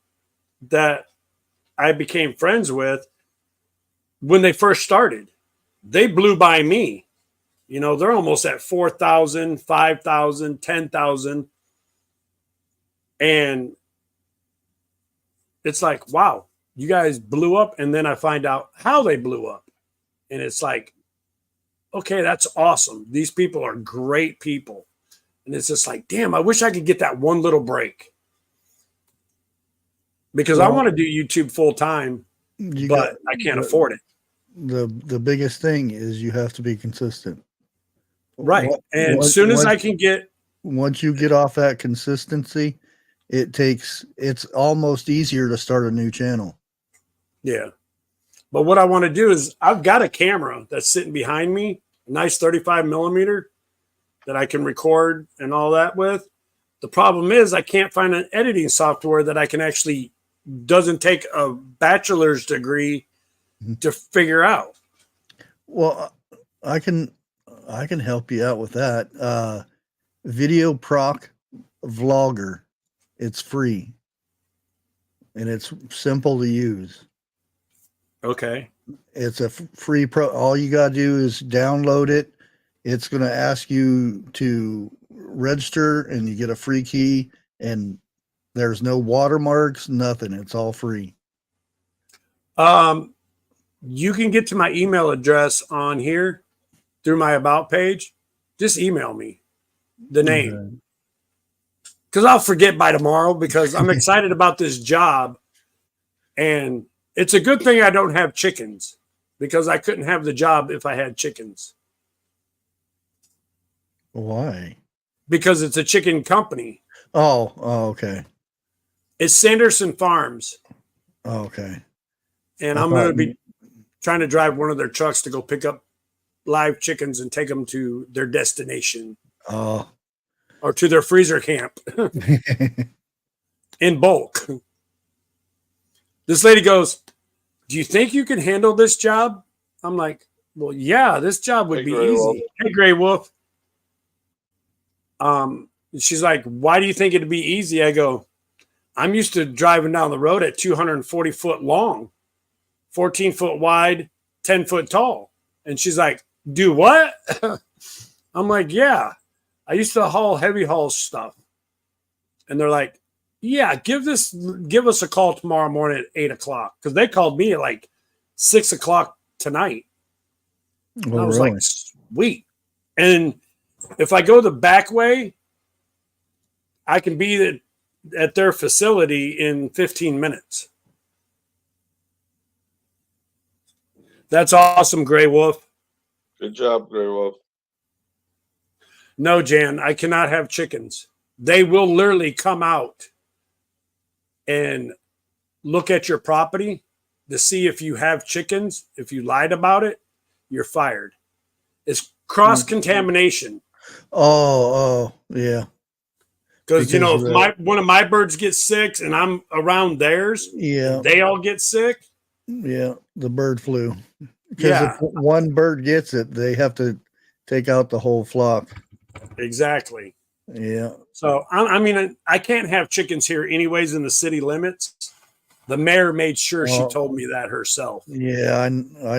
that I became friends with when they first started. They blew by me. They're almost at 4,000, 5,000, 10,000. And it's like, wow, you guys blew up. And then I find out how they blew up. And it's like, okay, that's awesome. These people are great people. And it's just like, damn, I wish I could get that one little break. Because I want to do YouTube full time, but I can't afford it. The biggest thing is you have to be consistent. Right. And as soon as I can get. Once you get off that consistency, it's almost easier to start a new channel. Yeah. But what I want to do is I've got a camera that's sitting behind me, a nice 35 millimeter that I can record and all that with. The problem is I can't find an editing software that I can actually doesn't take a bachelor's degree to figure out. Well, I can help you out with that. Video Proc Vlogger. It's free. And it's simple to use. Okay. It's a free all you got to do is download it. It's going to ask you to register and you get a free key and there's no watermarks, nothing. It's all free. You can get to my email address on here through my about page. Just email me the name. Because I'll forget by tomorrow because I'm excited about this job. And it's a good thing I don't have chickens because I couldn't have the job if I had chickens. Why? Because it's a chicken company. Oh, okay. It's Sanderson Farms. Okay. And I'm going to be trying to drive one of their trucks to go pick up live chickens and take them to their destination. Oh. Or to their freezer camp in bulk. This lady goes, do you think you can handle this job? I'm like, well, yeah, this job would be easy. Hey, Gray Wolf. She's like, why do you think it'd be easy? I go, I'm used to driving down the road at 240 foot long, 14 foot wide, 10 foot tall. And she's like, do what? I'm like, yeah, I used to haul heavy haul stuff. And they're like, yeah, give us a call tomorrow morning at 8:00. Cause they called me at like 6:00 tonight. Oh, I was really? like, sweet. And if I go the back way, I can be at their facility in 15 minutes. That's awesome, Gray Wolf. Good job, Gray Wolf. No, Jan, I cannot have chickens. They will literally come out and look at your property to see if you have chickens. If you lied about it, you're fired. It's cross-contamination. Oh, yeah. Because, if one of my birds gets sick and I'm around theirs, yeah, they all get sick. Yeah, the bird flu. Because Yeah. if one bird gets it, they have to take out the whole flock. Exactly. Yeah. So I mean, I can't have chickens here anyways in the city limits. The mayor made sure she Well, told me that herself. yeah, I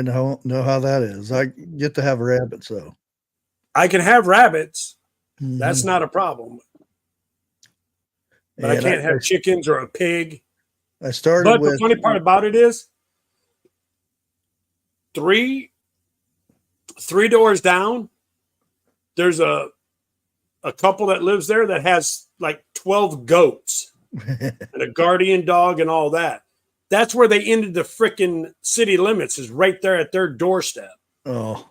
know how that is. I get to have rabbits though. I can have rabbits. That's Mhm. not a problem. But I And can't have chickens or a pig. I started But the with funny part about it is three doors down, there's a couple that lives there that has like 12 goats and a guardian dog and all that. That's where they ended the freaking city limits, is right there at their doorstep. oh,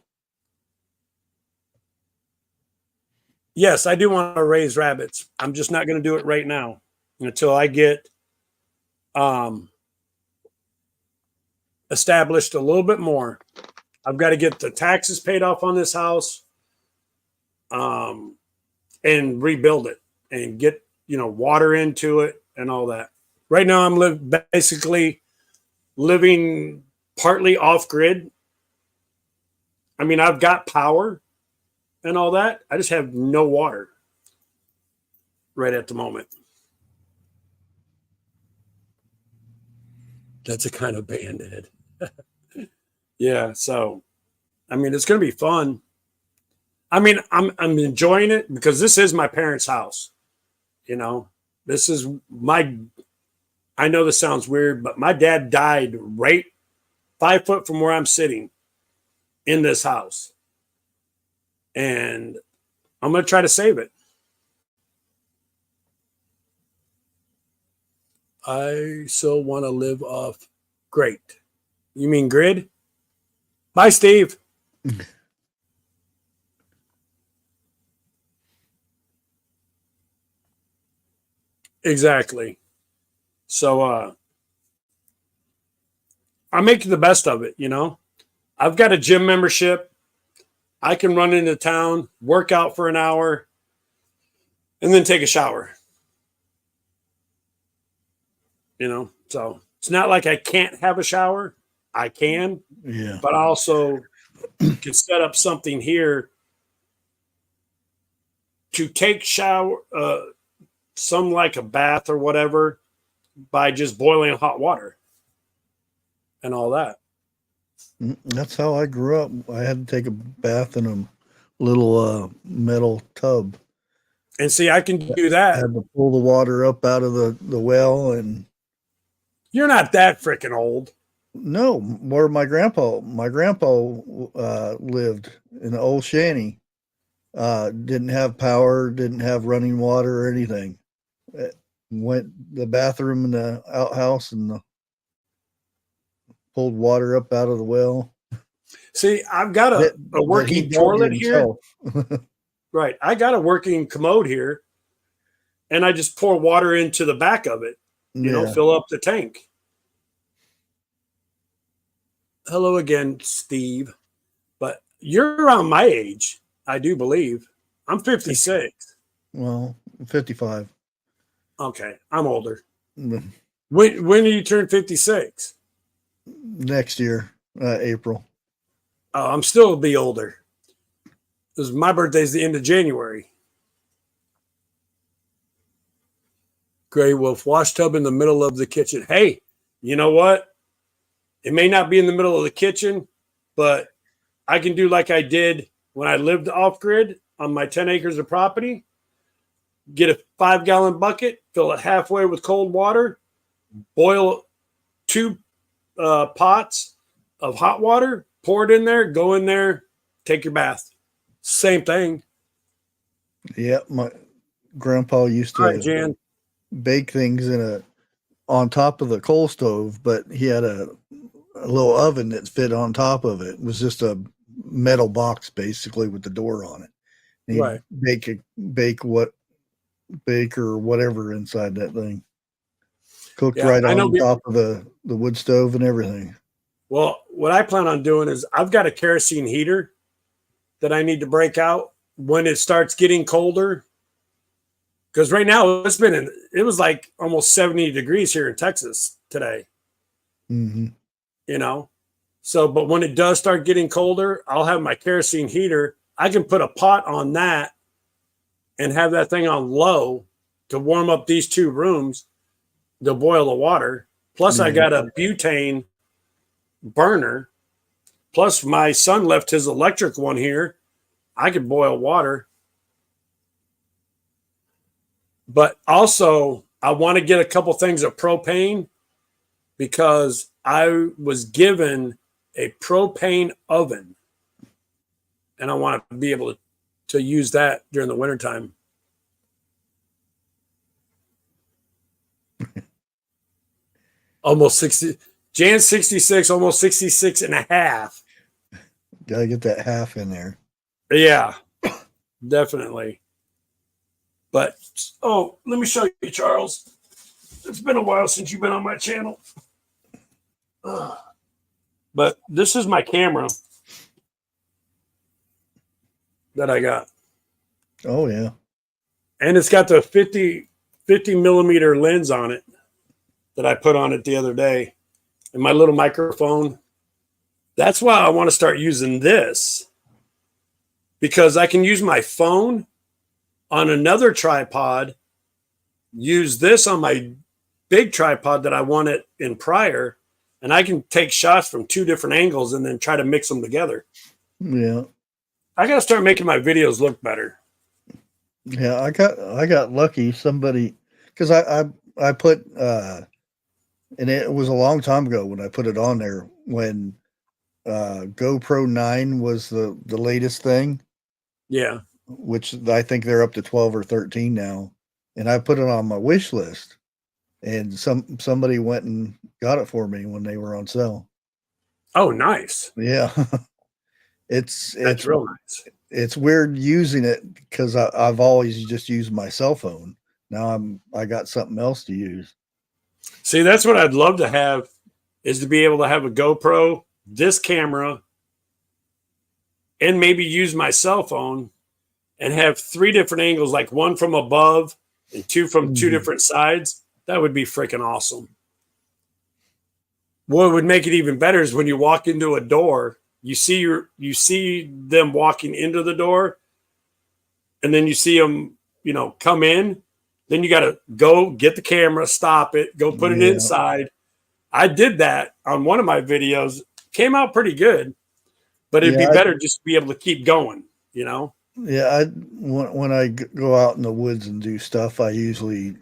Yes, I do want to raise rabbits. I'm just not going to do it right now until I get established a little bit more. I've got to get the taxes paid off on this house, and rebuild it and get, water into it and all that. Right now, I'm basically living partly off grid. I mean, I've got power and all that. I just have no water right at the moment. That's a kind of band-aid. Yeah, so I mean, it's going to be fun. I mean, I'm enjoying it because this is my parents' house. This is I know this sounds weird, but my dad died right 5 foot from where I'm sitting in this house. And I'm going to try to save it. I still want to live off. Great. You mean grid? Bye, Steve. Exactly. So I'm making the best of it, I've got a gym membership. I can run into town, work out for an hour, and then take a shower. So it's not like I can't have a shower. I can, yeah. but I also can set up something here to take shower, some like a bath or whatever, by just boiling hot water and all that. That's how I grew up. I had to take a bath in a little metal tub. And see, I can do I that. had to pull the water up out of the well. And You're not that freaking old. no, where my grandpa lived in the old shanty. Didn't have power, didn't have running water or anything. Went the bathroom in the outhouse and pulled water up out of the well. See, I've got a working toilet here. Right. I got a working commode here, and I just pour water into the back of it, fill up the tank. Hello again, Steve. But you're around my age, I do believe. I'm 56. Well, 55. Okay, I'm older. When do you turn 56? Next year, April. Oh, I'm still be older. Because my birthday's the end of January. Gray Wolf, wash tub in the middle of the kitchen. Hey, you know what? It may not be in the middle of the kitchen, but I can do like I did when I lived off grid on my 10 acres of property. Get a 5-gallon bucket, fill it halfway with cold water, boil 2 pots of hot water, pour it in there, go in there, take your bath. Same thing. Yeah, my grandpa used to All right, Jan. bake things on top of the coal stove, but he had a little oven that fit on top of it. It was just a metal box basically with the door on it. And he'd bake or whatever inside that thing. Cooked right on top of the wood stove and everything. Well, what I plan on doing is I've got a kerosene heater that I need to break out when it starts getting colder. Because right now it was like almost 70 degrees here in Texas today. Mm-hmm. So, but when it does start getting colder, I'll have my kerosene heater. I can put a pot on that and have that thing on low to warm up these 2 rooms to boil the water. Plus, I got a butane burner. Plus, my son left his electric one here. I could boil water. But also, I want to get a couple things of propane because I was given a propane oven. And I want to be able to use that during the wintertime. Almost 60, Jan 66, almost 66 and a half. Gotta get that half in there. Yeah, definitely. But, oh, let me show you, Charles. It's been a while since you've been on my channel. But this is my camera that I got. Oh, yeah. And it's got the 50 millimeter lens on it that I put on it the other day. And my little microphone. That's why I want to start using this. Because I can use my phone on another tripod, use this on my big tripod that I wanted in prior, and I can take shots from 2 different angles and then try to mix them together. Yeah. I got to start making my videos look better. Yeah, I got lucky. Somebody, because I put and it was a long time ago when I put it on there when GoPro 9 was the latest thing. Yeah. Which I think they're up to 12 or 13 now. And I put it on my wish list. And somebody went and got it for me when they were on sale. Oh, nice. Yeah. It's real nice. It's weird using it because I've always just used my cell phone. Now I got something else to use. See, that's what I'd love to have, is to be able to have a GoPro, this camera, and maybe use my cell phone and have 3 different angles, like 1 from above and 2 from 2 different sides. That would be freaking awesome. What would make it even better is when you walk into a door, you see them walking into the door, and then you see them, come in. Then you got to go get the camera, stop it, go put it inside. I did that on one of my videos. Came out pretty good, but it'd be better just to be able to keep going, Yeah, when I go out in the woods and do stuff, I usually,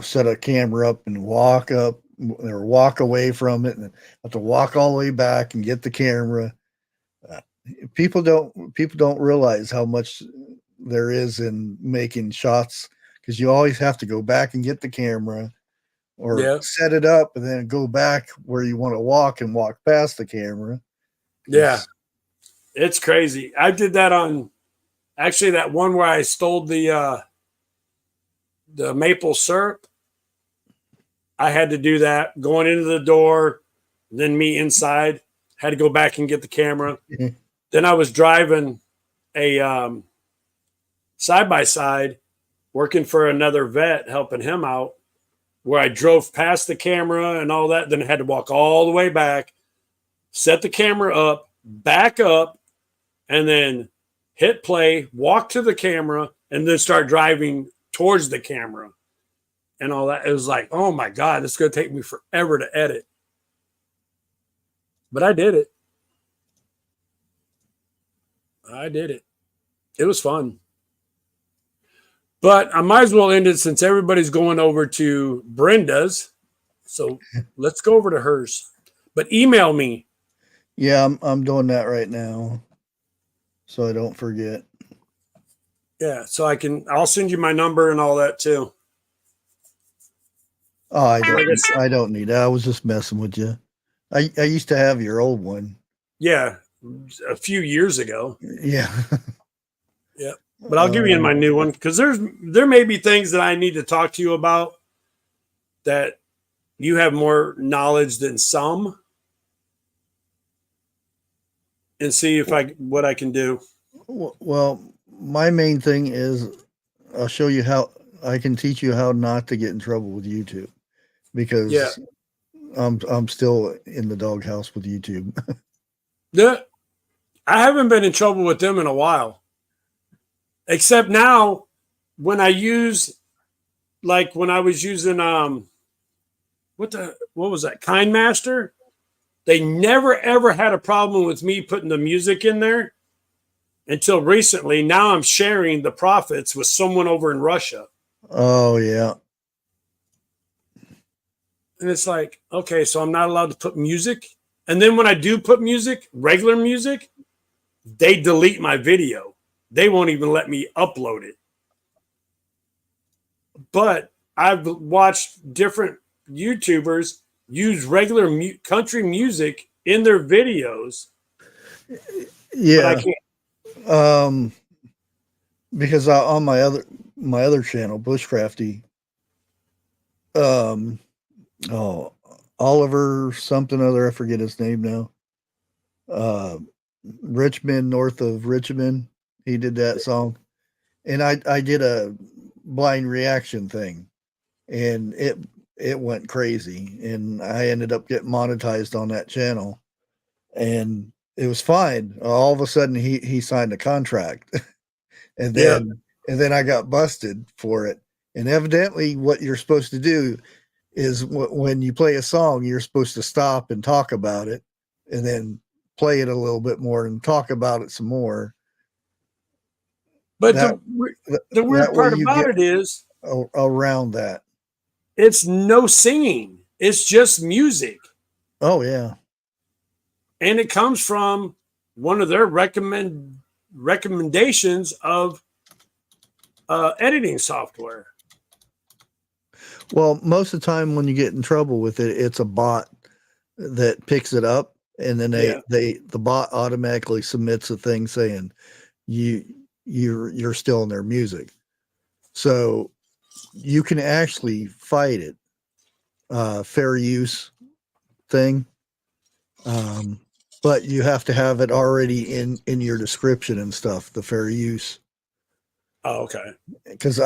set a camera up and walk up or walk away from it, and have to walk all the way back and get the camera. People don't realize how much there is in making shots, because you always have to go back and get the camera or set it up and then go back where you want to walk and walk past the camera. Yeah, it's crazy. I did that on actually that one where I stole the maple syrup. I had to do that going into the door, then me inside. Had to go back and get the camera. Then I was driving a side-by-side, working for another vet, helping him out, where I drove past the camera and all that. Then I had to walk all the way back, set the camera up, back up, and then hit play, walk to the camera, and then start driving towards the camera and all that. It was like, oh my God, this is going to take me forever to edit. But I did it. It was fun. But I might as well end it since everybody's going over to Brenda's. So let's go over to hers. But email me. Yeah, I'm doing that right now, so I don't forget. Yeah, so I'll send you my number and all that too. Oh, I don't need that. I was just messing with you. I used to have your old one. Yeah, a few years ago. Yeah. Yeah. But I'll give you my new one, because there may be things that I need to talk to you about that you have more knowledge than some, and see what I can do. Well, my main thing is I'll show you how I can teach you how not to get in trouble with YouTube, because I'm still in the doghouse with YouTube. Yeah, I haven't been in trouble with them in a while. Except now, when I use, like when I was using what was that, KindMaster? They never ever had a problem with me putting the music in there until recently. Now I'm sharing the profits with someone over in Russia. Oh yeah. And it's like, okay, so I'm not allowed to put music. And then when I do put music, regular music, they delete my video. They won't even let me upload it. But I've watched different YouTubers use regular country music in their videos. But I Yeah. can't. Because on my other channel, Bushcrafty, Oliver something other, I forget his name now. Richmond, north of Richmond, he did that song, and I did a blind reaction thing, and it went crazy, and I ended up getting monetized on that channel, and it was fine. All of a sudden, he signed a contract, and then I got busted for it. And evidently, what you're supposed to do is when you play a song, you're supposed to stop and talk about it, and then play it a little bit more and talk about it some more. But That- the weird that way part you about get it is around that. it's no singing. It's just music. Oh yeah. And it comes from one of their recommendations of editing software. Well, most of the time when you get in trouble with it, it's a bot that picks it up, and then the bot automatically submits a thing saying you're still in their music. So you can actually fight it. Fair use thing. But you have to have it already in your description and stuff, the fair use. Oh, okay. Because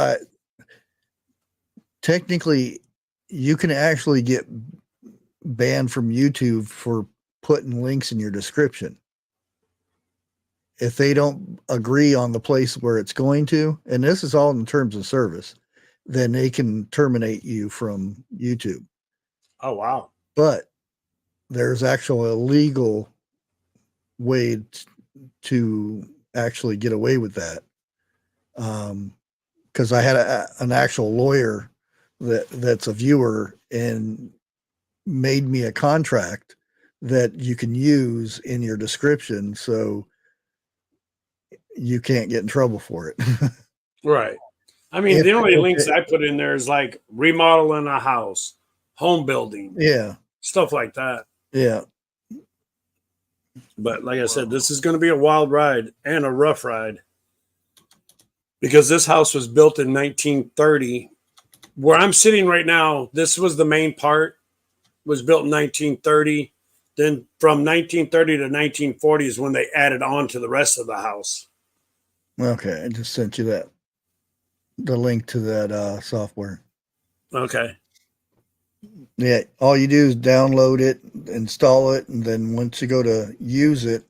technically you can actually get banned from YouTube for putting links in your description. If they don't agree on the place where it's going to, and this is all in terms of service, then they can terminate you from YouTube. Oh, wow. But there's actually a legal way to actually get away with that. Because I had an actual lawyer that's a viewer and made me a contract that you can use in your description, so you can't get in trouble for it. Right. I mean, the only links I put in there is like remodeling a house, home building, Yeah. stuff like that. Yeah. But like I said, this is going to be a wild ride and a rough ride because this house was built in 1930. Where I'm sitting right now, this was the main part, was built in 1930. Then from 1930 to 1940 is when they added on to the rest of the house. Okay. I just sent you the link to that software. Okay. Yeah. All you do is download it, install it, and then once you go to use it,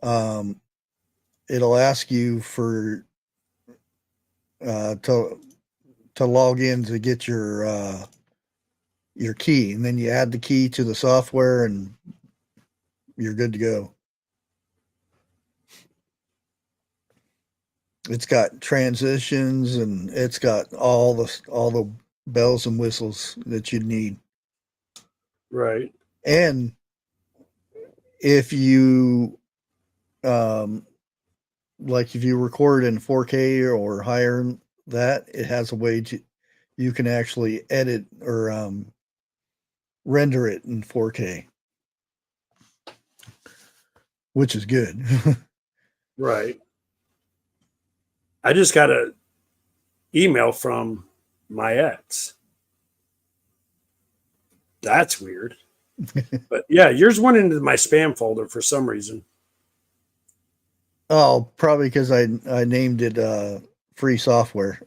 it'll ask you for to log in to get your key, and then you add the key to the software and you're good to go. It's got transitions and it's got all the bells and whistles that you need. Right. And if you like if you record in 4K or higher, that it has a way you can actually edit or render it in 4K, which is good. Right. I just got an email from my ex. That's weird. But yeah, yours went into my spam folder for some reason. Oh, probably because I named it free software.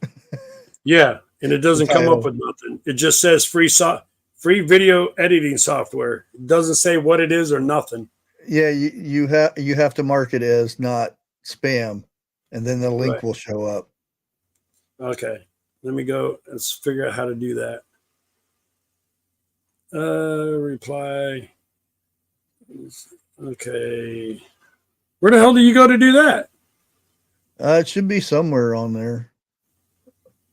Yeah, and it doesn't come Title. up with nothing. It just says free video editing software. It doesn't say what it is or nothing. Yeah, you have to mark it as not spam. and then the link Right. will show up. Okay. Let me go. Let's figure out how to do that. Reply. Okay. Where the hell do you go to do that? It should be somewhere on there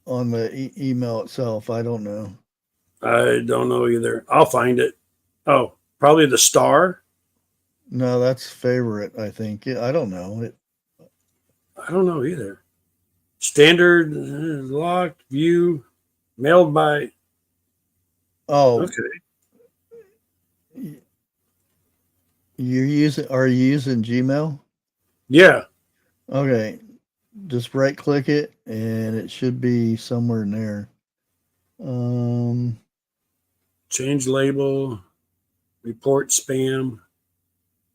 on the email itself. I don't know. I don't know either. I'll find it. Oh, probably the star. No, that's favorite, I think. I don't know. I don't know either. Standard locked view mailed by. Oh, Okay. are you using Gmail? Yeah. Okay. Just right click it and it should be somewhere in there. Change label. Report spam.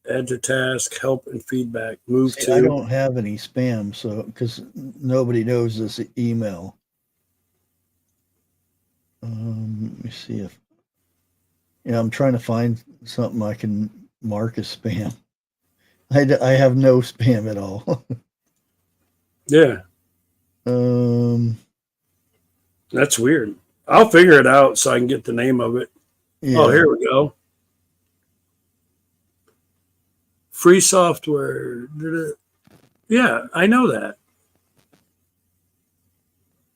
Add to task. Help and feedback. Move See, to. I don't have any spam, so because nobody knows this email. Let me see if I'm trying to find something I can mark as spam. I have no spam at all. Yeah. That's weird. I'll figure it out so I can get the name of it. Yeah. Oh, here we go. Free software. Yeah, I know that.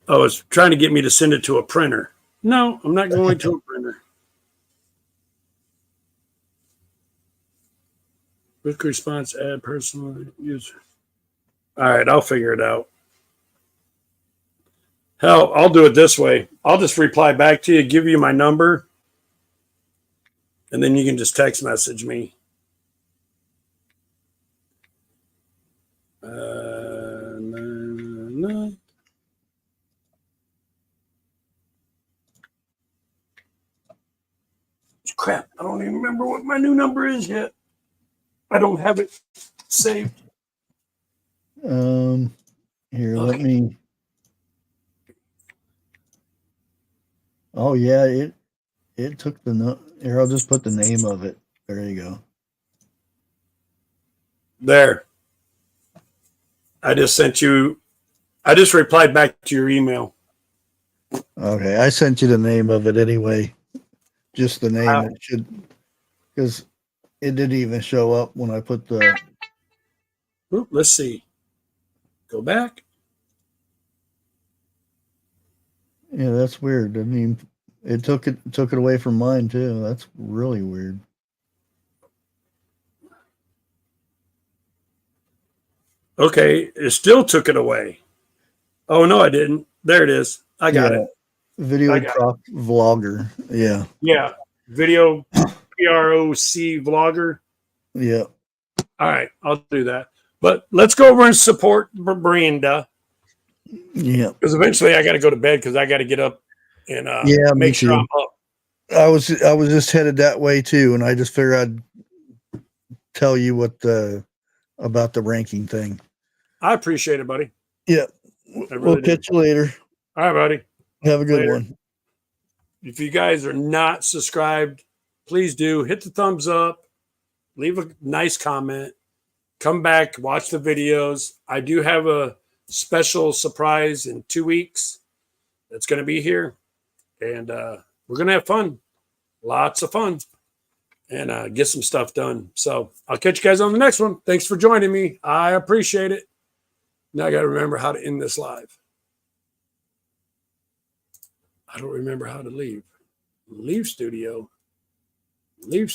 Oh, it's trying to get me to send it to a printer. No, I'm not going to a printer. Quick response, add personal user. All right, I'll figure it out. Hell, I'll do it this way. I'll just reply back to you, give you my number, and then you can just text message me. No. Crap, I don't even remember what my new number is yet. I don't have it saved. Here, let Okay. me. Oh yeah, it took the here. I'll just put the name of it. There you go. There. I just replied back to your email. Okay, I sent you the name of it anyway. Just the name. It should, because it didn't even show up when I put the. Oop, let's see. Go back. Yeah, that's weird. I mean, it took it away from mine too. That's really weird. Okay, it still took it away. Oh no, I didn't. There it is. I got it. Video I got proc vlogger. Yeah. Yeah. Video PROC vlogger. Yeah. All right, I'll do that. But let's go over and support Brenda, Yeah. because eventually I got to go to bed because I got to get up and Yeah, me make sure too. I'm up. I was just headed that way too, and I just figured I'd tell you about the ranking thing. I appreciate it, buddy. Yeah. I really We'll do. catch you later. All right, buddy. Have a good Later. one. If you guys are not subscribed, please do hit the thumbs up, leave a nice comment, come back, watch the videos. I do have a special surprise in 2 weeks that's going to be here, and we're going to have fun, lots of fun, and get some stuff done. So I'll catch you guys on the next one. Thanks for joining me. I appreciate it. Now I got to remember how to end this live. I don't remember how to leave. Leave studio. Leave.